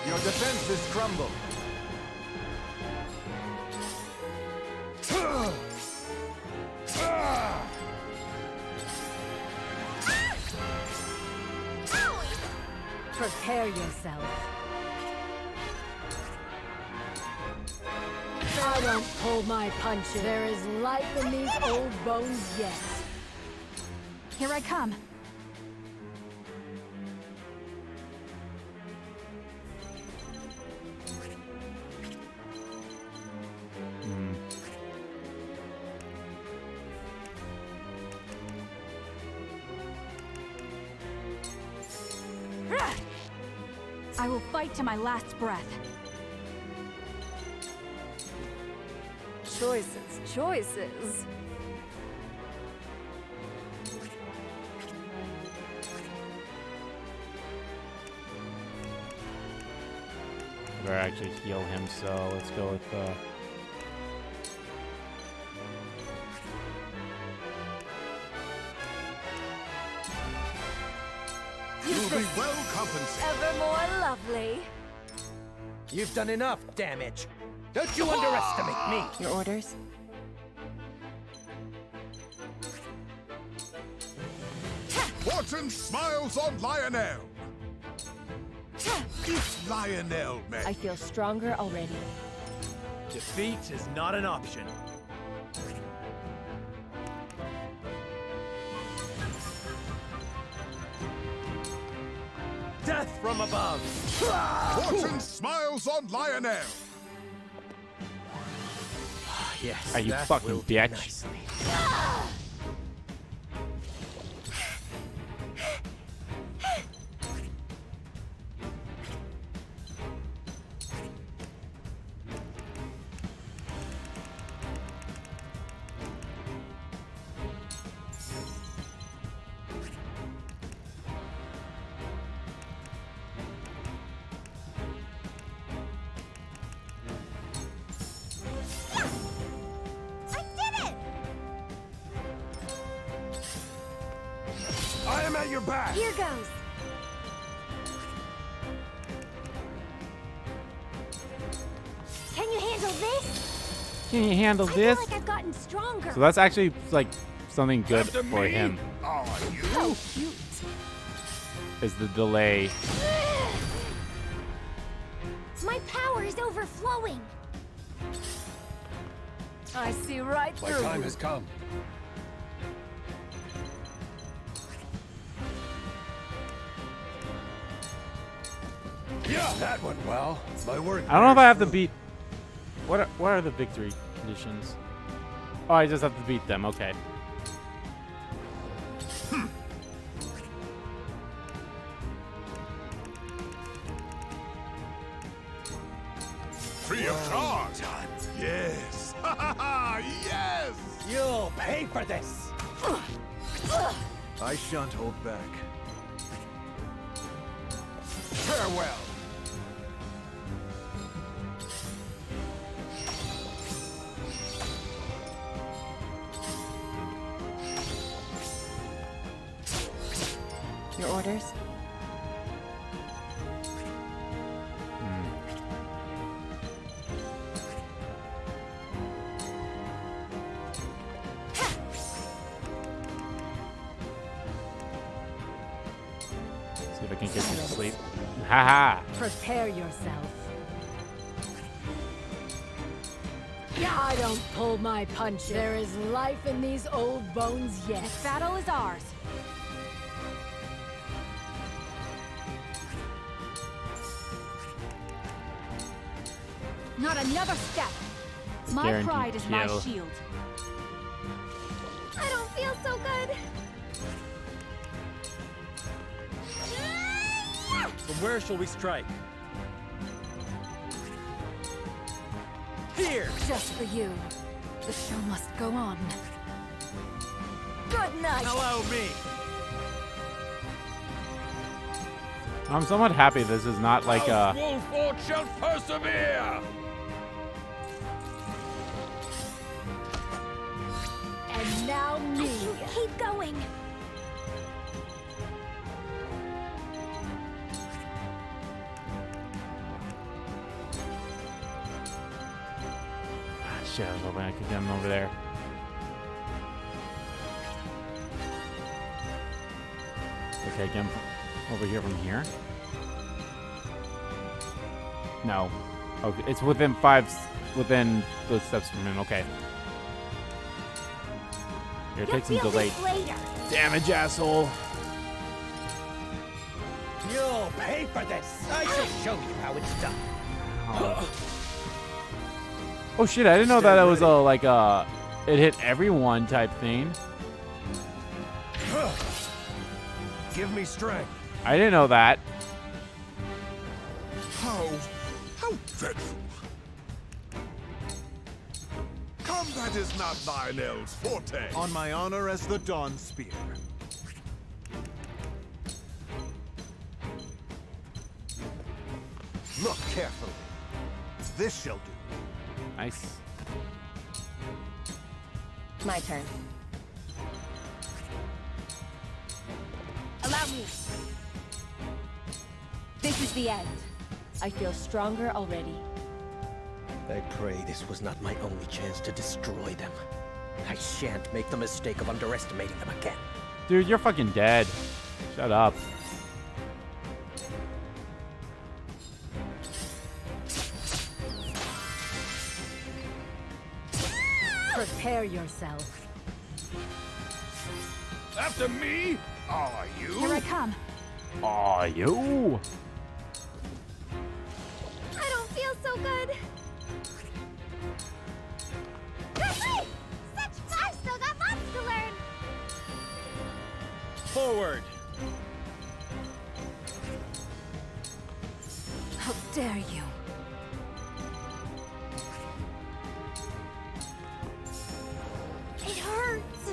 Your defenses crumble. Prepare yourself. I don't pull my punches. There is life in these old bones yet. Here I come. I will fight to my last breath. Choices, choices. Better actually heal him, so let's go with You'll be well compensated. Ever more lovely. You've done enough damage. Don't you underestimate me. Your orders? Fortune smiles on Lionel. It's Lionel, man. I feel stronger already. Defeat is not an option. Death from above. Fortune smiles on Lionel. Yes. Are you that fucking will do bitch? nicely. I am at your back. Here goes. Can you handle this? Can you handle I this? feel like I've gotten stronger. So that's actually like something good After for me? him. Are you? So cute. Is the delay. My power is overflowing. I see right My through time you. has come. Yeah, that went well. My word. I don't know if I have to beat. What are the victory conditions? Oh, I just have to beat them. Okay. Free of charge. Yes. Yes. You'll pay for this. I shan't hold back. Farewell. Your orders? fucking get you to sleep. Haha. Prepare yourself. I don't pull my punches. There is life in these old bones yet. This battle is ours. Not another step. My Guaranteed pride is my kill. shield. I don't feel so good. From where shall we strike? Here! Just for you. The show must go on. Good night. Allow me! I'm somewhat happy this is not like a... Wolffort shall persevere! And now me. Keep going. Shit, I was hoping I could get him over there. Okay, get him over here from here. No. Okay, it's within within those steps from him. Okay. Here, take some delayed damage, asshole. You'll pay for this. I shall show you how it's done. Oh shit, I didn't know that it was a like a it hit everyone type thing. Give me strength. I didn't know that. How dreadful. Combat is not thine elves' forte. On my honor as the Dawn Spear. Look carefully. This shall do. Nice. My turn. Allow me. This is the end. I feel stronger already. I pray this was not my only chance to destroy them. I shan't make the mistake of underestimating them again. Dude, you're fucking dead. Shut up. Prepare yourself. After me? Are you? Here I come. Aw, you. I don't feel so good. Hey! I've still got lots to learn. Forward! How dare you? It hurts.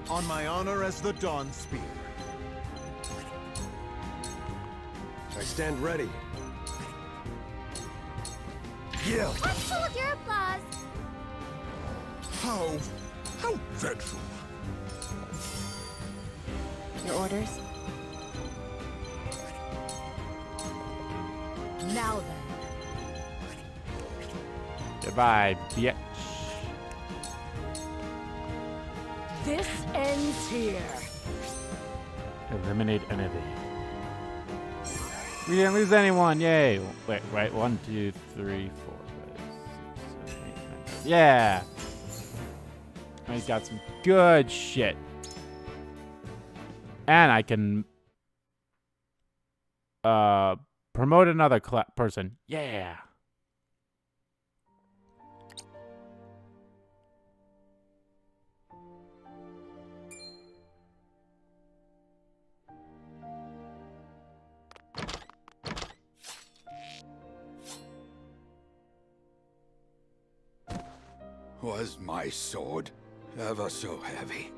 On my honor as the Dawn Spear. I stand ready. Yeah. What's full of your applause? How dreadful. Your orders? Now then. Goodbye, bitch. This ends here. Eliminate enemy. We didn't lose anyone, yay! Wait, right, 1, 2, 3, 4, 5, 6, 7, 8, 9, 10. Yeah! I got some good shit. And I can promote another person. Yeah! Was my sword ever so heavy?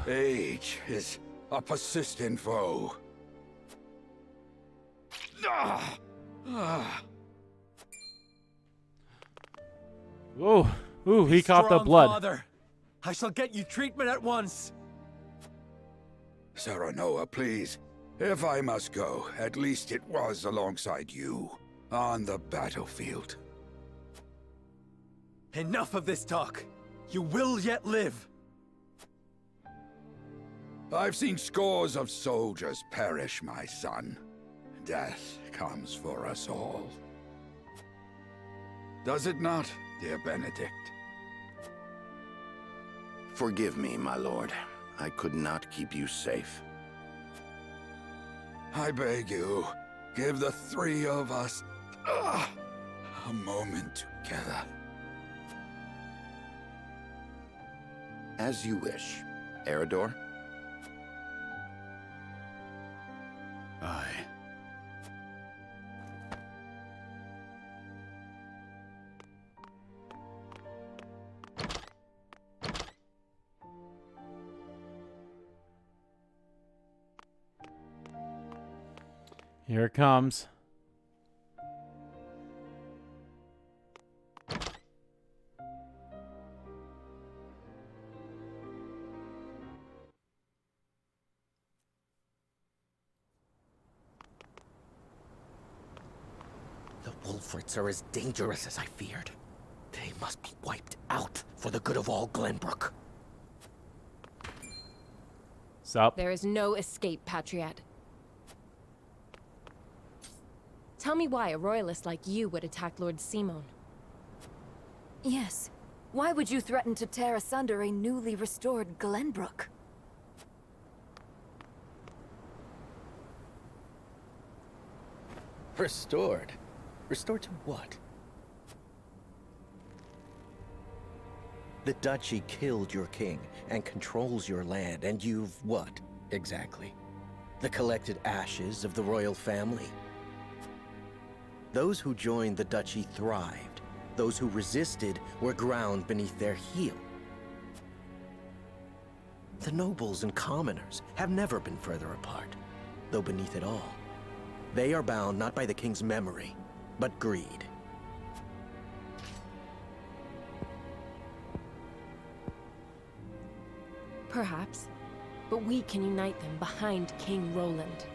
Age is a persistent foe. Ooh, he coughed up Strong blood. Father. I shall get you treatment at once. Serenoa, please. If I must go, at least it was alongside you on the battlefield. Enough of this talk. You will yet live. I've seen scores of soldiers perish, my son. Death comes for us all. Does it not, dear Benedict? Forgive me, my lord. I could not keep you safe. I beg you, give the three of us a moment together. As you wish. Eredor? Aye. Here it comes. The Wolfforts are as dangerous as I feared. They must be wiped out for the good of all Glenbrook. Sup? There is no escape, Patriot. Tell me why a royalist like you would attack Lord Simon. Yes. Why would you threaten to tear asunder a newly restored Glenbrook? Restored? Restored to what? The Duchy killed your king and controls your land, and you've what, exactly? The collected ashes of the royal family? Those who joined the Duchy thrived. Those who resisted were ground beneath their heel. The nobles and commoners have never been further apart, though beneath it all, they are bound not by the king's memory, but greed. Perhaps, but we can unite them behind King Roland.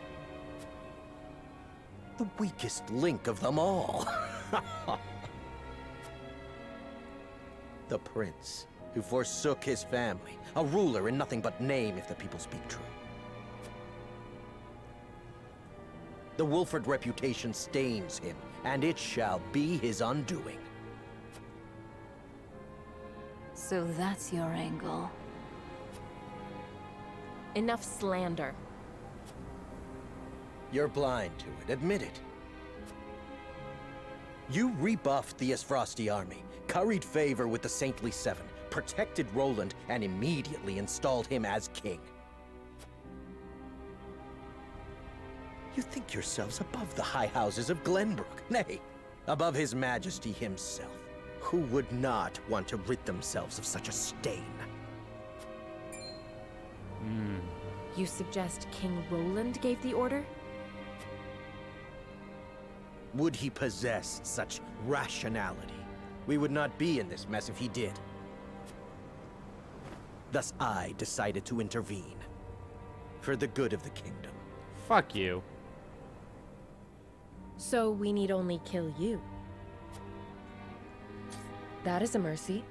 The weakest link of them all. The prince, who forsook his family, a ruler in nothing but name if the people speak true. The Wolffort reputation stains him, and it shall be his undoing. So that's your angle. Enough slander. You're blind to it, admit it. You rebuffed the Aesfrosti army, curried favor with the Saintly Seven, protected Roland, and immediately installed him as king. You think yourselves above the high houses of Glenbrook, nay, above his majesty himself. Who would not want to rid themselves of such a stain? You suggest King Roland gave the order? Would he possess such rationality? We would not be in this mess if he did. Thus I decided to intervene. For the good of the kingdom. Fuck you. So we need only kill you. That is a mercy.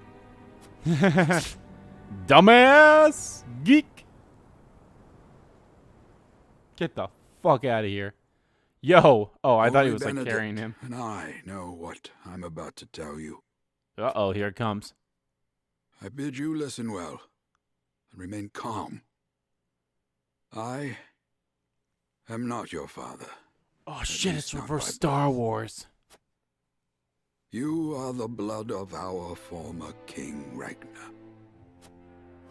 Dumbass geek. Get the fuck out of here. Yo. Oh, I thought he was like Benedict carrying him. And I know what I'm about to tell you. Uh-oh, here it comes. I bid you listen well and remain calm. I am not your father. Oh shit, it's reverse Star Wars. You are the blood of our former King Ragnar.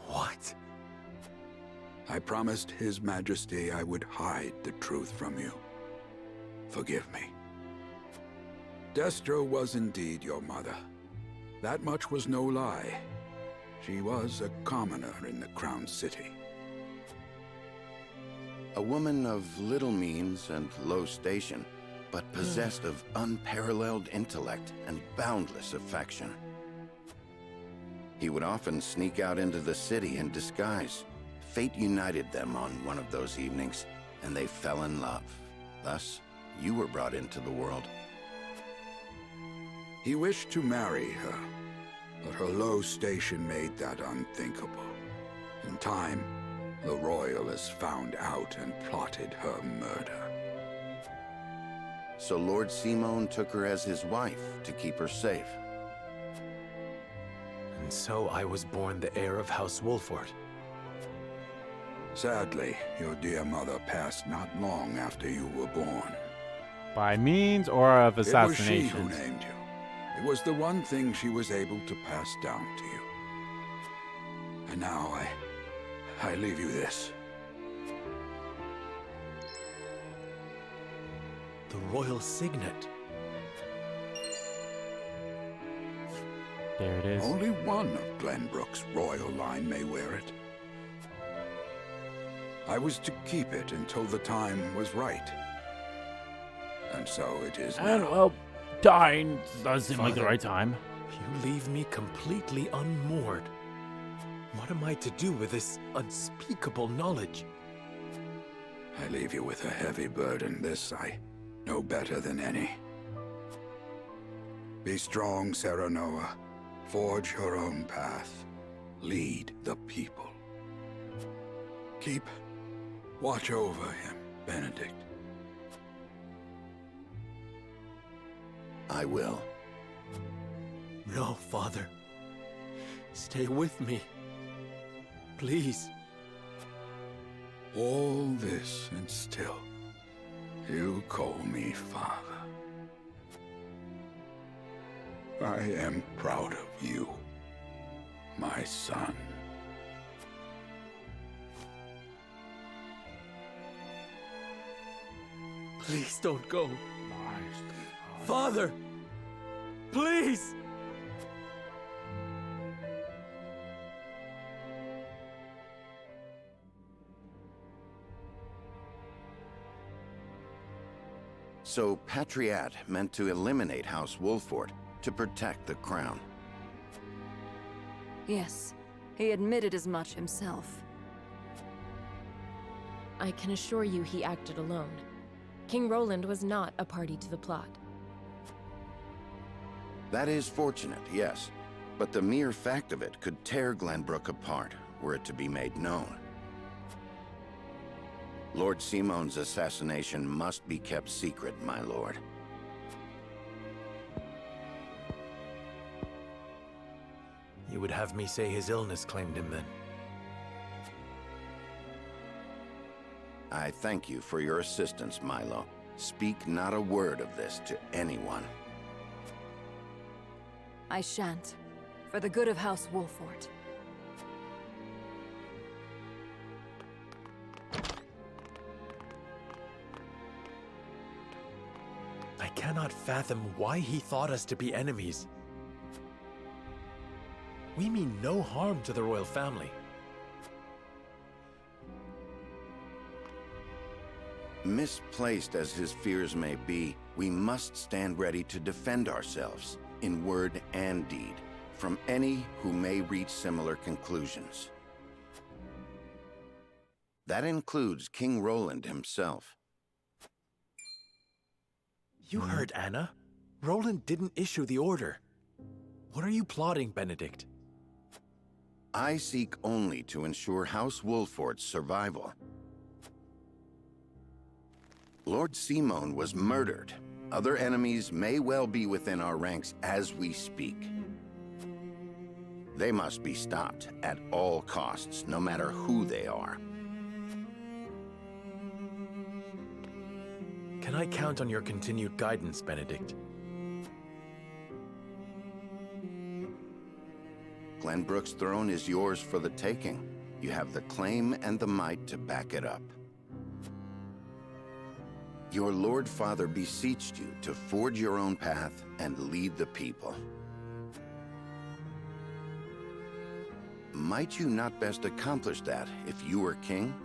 What? I promised His Majesty I would hide the truth from you. Forgive me. Destra was indeed your mother. That much was no lie. She was a commoner in the Crown City. A woman of little means and low station, but possessed of unparalleled intellect and boundless affection. He would often sneak out into the city in disguise. Fate united them on one of those evenings, and they fell in love. Thus, you were brought into the world. He wished to marry her, but her low station made that unthinkable. In time, the Royalists found out and plotted her murder. So Lord Simon took her as his wife to keep her safe. And so I was born the heir of House Wolffort. Sadly, your dear mother passed not long after you were born. By means or of assassination? It was she who named you. It was the one thing she was able to pass down to you. And now I leave you this. The royal signet. There it is. Only one of Glenbrook's royal line may wear it. I was to keep it until the time was right. And so it is now. And well, dying does seem like the right time. You leave me completely unmoored. What am I to do with this unspeakable knowledge? I leave you with a heavy burden. This I know better than any. Be strong, Serenoa. Forge your own path. Lead the people. Keep watch over him, Benedict. I will. No, Father. Stay with me. Please. All this and still, you call me Father. I am proud of you, my son. Please don't go. Father! Please! So Patriat meant to eliminate House Wolffort to protect the crown. Yes, he admitted as much himself. I can assure you he acted alone. King Roland was not a party to the plot. That is fortunate, yes. But the mere fact of it could tear Glenbrook apart, were it to be made known. Lord Simon's assassination must be kept secret, my lord. You would have me say his illness claimed him, then? I thank you for your assistance, Milo. Speak not a word of this to anyone. I shan't. For the good of House Wolffort. I cannot fathom why he thought us to be enemies. We mean no harm to the royal family. Misplaced as his fears may be, we must stand ready to defend ourselves, in word and deed, from any who may reach similar conclusions. That includes King Roland himself. You heard Anna. Roland didn't issue the order. What are you plotting, Benedict? I seek only to ensure House Wolffort's survival. Lord Simon was murdered. Other enemies may well be within our ranks as we speak. They must be stopped at all costs, no matter who they are. Can I count on your continued guidance, Benedict? Glenbrook's throne is yours for the taking. You have the claim and the might to back it up. Your Lord Father beseeched you to forge your own path and lead the people. Might you not best accomplish that if you were king?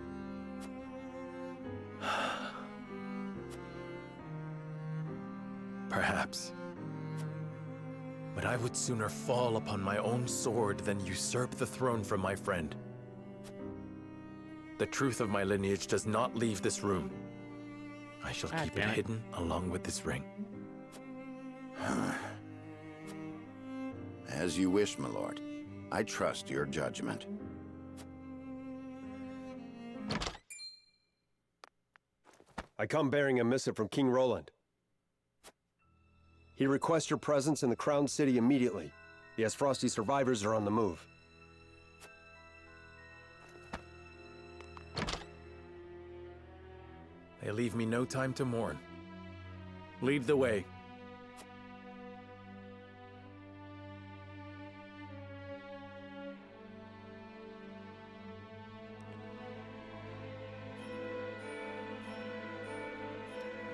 Perhaps. But I would sooner fall upon my own sword than usurp the throne from my friend. The truth of my lineage does not leave this room. I shall keep it hidden along with this ring. As you wish, my lord. I trust your judgment. I come bearing a missive from King Roland. He requests your presence in the Crown City immediately. The Aesfrosti survivors are on the move. They leave me no time to mourn. Lead the way.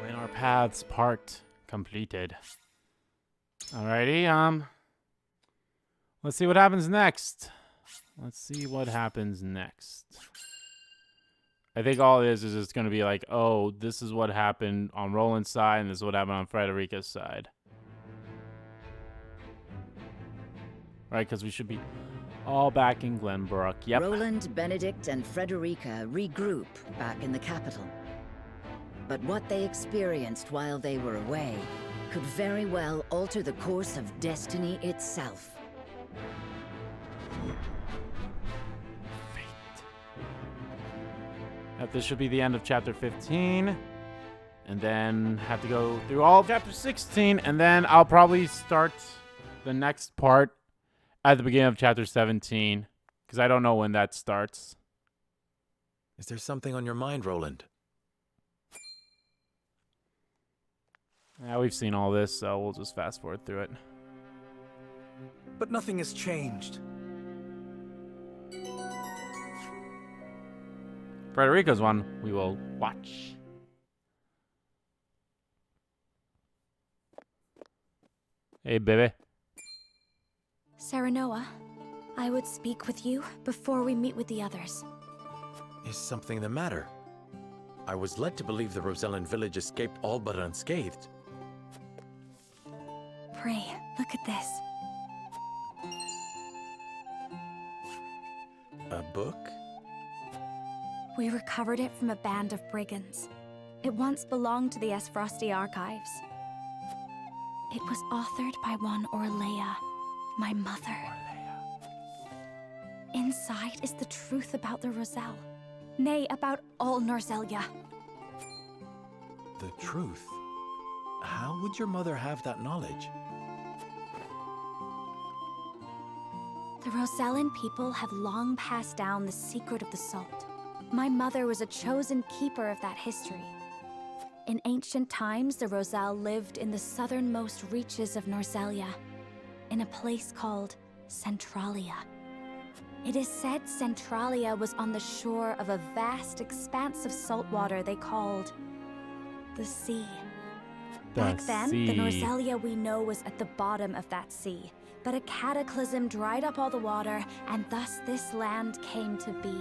When our paths part, completed. Alrighty, let's see what happens next. Let's see what happens next. I think all it is it's going to be like, oh, this is what happened on Roland's side, and this is what happened on Frederica's side. Right, because we should be all back in Glenbrook. Yep. Roland, Benedict, and Frederica regroup back in the capital. But what they experienced while they were away could very well alter the course of destiny itself. This should be the end of chapter 15. And then have to go through all of chapter 16. And then I'll probably start the next part at the beginning of chapter 17. Because I don't know when that starts. Is there something on your mind, Roland? Yeah, we've seen all this, so we'll just fast forward through it. But nothing has changed. Frederica's one we will watch. Hey, baby. Serenoa, I would speak with you before we meet with the others. Is something the matter? I was led to believe the Rosellan village escaped all but unscathed. Pray, look at this. A book? We recovered it from a band of brigands. It once belonged to the Aesfrosti archives. It was authored by one Orlea, my mother. Inside is the truth about the Roselle. Nay, about all Norzelia. The truth? How would your mother have that knowledge? The Rosellan people have long passed down the secret of the salt. My mother was a chosen keeper of that history. In ancient times, the Roselle lived in the southernmost reaches of Norzelia, in a place called Centralia. It is said Centralia was on the shore of a vast expanse of salt water they called the sea. Back then, the Norzelia we know was at the bottom of that sea, but a cataclysm dried up all the water, and thus this land came to be.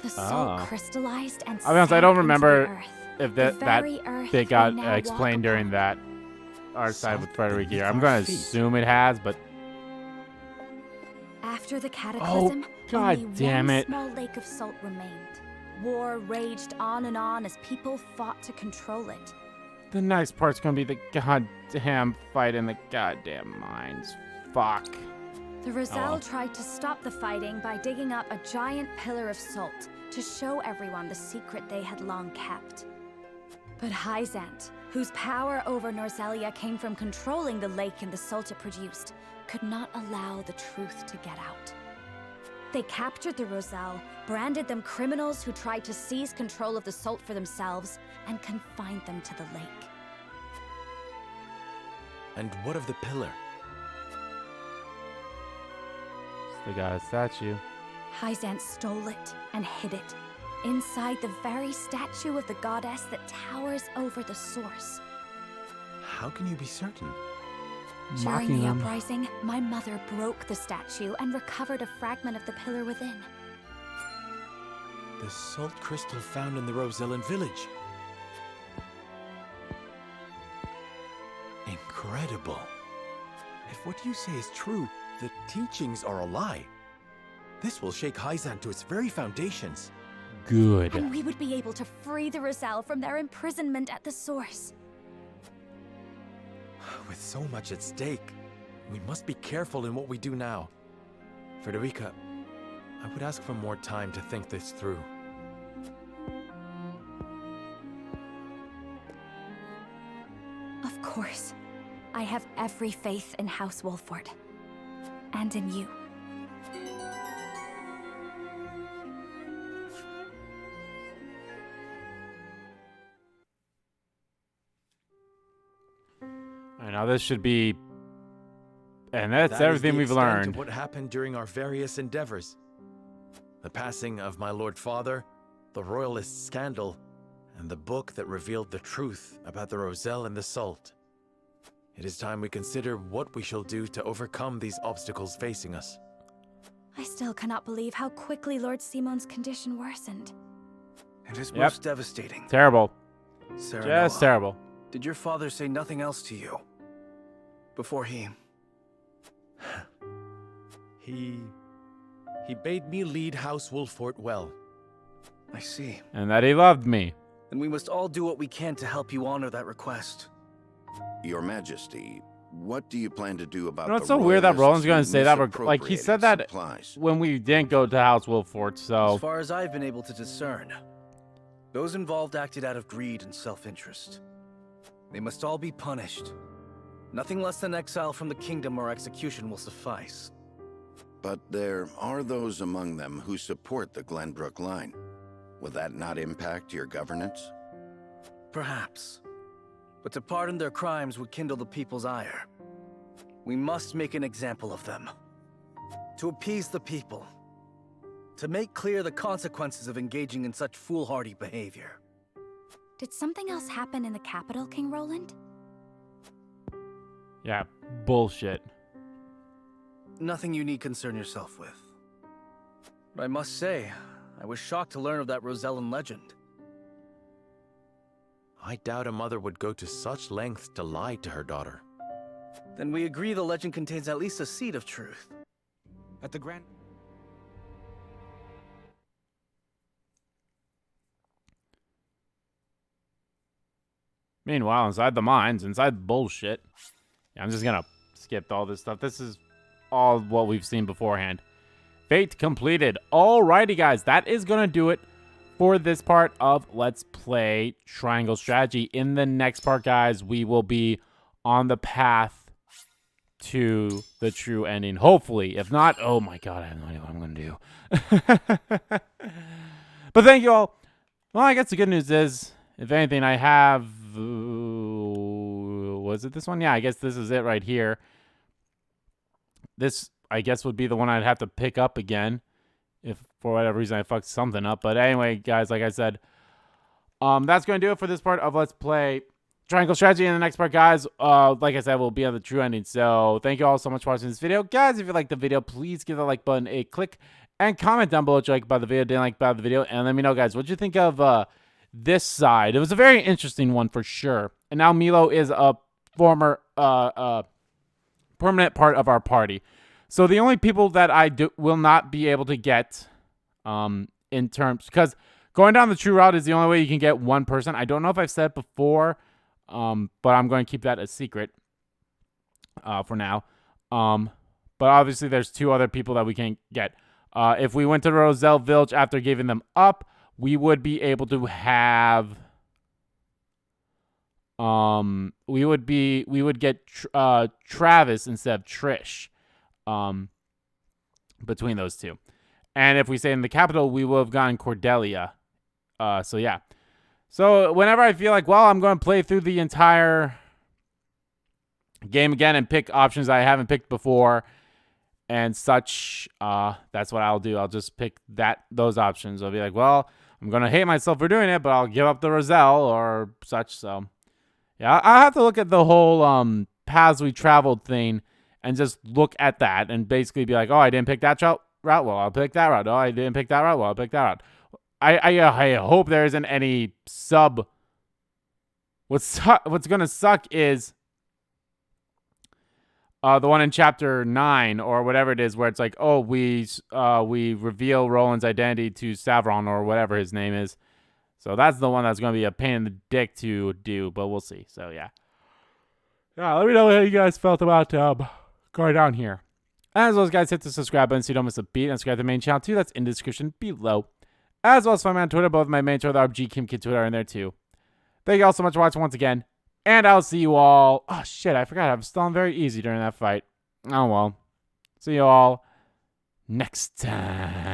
The salt crystallized and I'll be honest, I don't remember earth. if that bit got explained during that our side with Frederica here. I'm going to assume it has, but after the cataclysm, God only damn one it. small lake of salt remained. War raged on and on as people fought to control it. the next part's going to be the goddamn fight in the goddamn mines. Fuck. The Roselle tried to stop the fighting by digging up a giant pillar of salt to show everyone the secret they had long kept. But Hyzante, whose power over Norzelia came from controlling the lake and the salt it produced, could not allow the truth to get out. They captured the Roselle, branded them criminals who tried to seize control of the salt for themselves, and confined them to the lake. And what of the pillar? They got a statue. Hyzante stole it and hid it inside the very statue of the goddess that towers over the source. How can you be certain? During the uprising, my mother broke the statue and recovered a fragment of the pillar within. The salt crystal found in the Rosellan village. Incredible. If what you say is true, the teachings are a lie. This will shake Hyzante to its very foundations. Good. And we would be able to free the Roselle from their imprisonment at the source. With so much at stake, we must be careful in what we do now. Frederica, I would ask for more time to think this through. course. I have every faith in House Wolffort. And in you. Alright, now this should be... And that's That is everything the we've extent learned. of what happened during our various endeavors. The passing of my Lord Father, the Royalist scandal, and the book that revealed the truth about the Roselle and the Salt. It is time we consider what we shall do to overcome these obstacles facing us. I still cannot believe how quickly Lord Simon's condition worsened. It is Yep. most devastating. Terrible. Serenoa, Just terrible. Did your father say nothing else to you? Before he... He bade me lead House Wolffort well. I see. And that he loved me. Then we must all do what we can to help you honor that request. Your Majesty, what do you plan to do about You know, it's the so weird that Roland's going to Royalists say that. Like, he said that supplies? when we didn't go to House Wolffort, so... As far as I've been able to discern, those involved acted out of greed and self-interest. They must all be punished. Nothing less than exile from the kingdom or execution will suffice. But there are those among them who support the Glenbrook line. Will that not impact your governance? Perhaps. But to pardon their crimes would kindle the people's ire. We must make an example of them. To appease the people. To make clear the consequences of engaging in such foolhardy behavior. Did something else happen in the capital, King Roland? Yeah, bullshit. Nothing you need concern yourself with. But I must say, I was shocked to learn of that Rosellan legend. I doubt a mother would go to such lengths to lie to her daughter. Then we agree the legend contains at least a seed of truth. At the Grand... Meanwhile, inside the mines, inside the bullshit. Yeah, I'm just gonna skip all this stuff. This is all what we've seen beforehand. Fate completed. Alrighty, guys. That is gonna do it for this part of Let's Play Triangle Strategy. In the next part, guys, we will be on the path to the true ending. Hopefully. If not, oh my god, I have no idea what I'm gonna do. But thank you all. Well, I guess the good news is, if anything, I have... was it this one? Yeah, I guess this is it right here. This, I guess, would be the one I'd have to pick up again if for whatever reason I fucked something up. But anyway, guys, like I said, that's going to do it for this part of Let's Play Triangle Strategy. In the next part, guys, like I said, we'll be on the true ending. So thank you all so much for watching this video. Guys, if you liked the video, please give the like button a click and comment down below what you like about the video, didn't like about the video. And let me know, guys, what you think of this side. It was a very interesting one for sure. And now Milo is a former permanent part of our party. So the only people that I will not be able to get in terms, because going down the true route is the only way you can get one person. I don't know if I've said it before, but I'm going to keep that a secret for now. But obviously there's two other people that we can get. If we went to Roselle Village after giving them up, we would be able to have... we would get Travis instead of Trish. Between those two. And if we stay in the capital, we will have gotten Cordelia. So yeah. So whenever I feel like, well, I'm going to play through the entire game again and pick options I haven't picked before and such, that's what I'll do. I'll just pick those options. I'll be like, well, I'm going to hate myself for doing it, but I'll give up the Roselle or such. So yeah, I'll have to look at the whole paths we traveled thing and just look at that and basically be like, oh, I didn't pick that route. Well, I'll pick that route. Oh, I didn't pick that route. Well, I'll pick that route. I hope there isn't any sub. What's going to suck is the one in chapter 9 or whatever it is where it's like, oh, we reveal Roland's identity to Savron or whatever his name is. So that's the one that's going to be a pain in the dick to do, but we'll see. So yeah. Yeah, let me know how you guys felt about going down here. As always, guys, hit the subscribe button so you don't miss a beat. And subscribe to the main channel, too. That's in the description below. As well as find me on Twitter. Both my main Twitter, the RG Kim Kid Twitter, are in there, too. Thank you all so much for watching once again. And I'll see you all. Oh, shit, I forgot. I'm still very easy during that fight. Oh, well. See you all next time.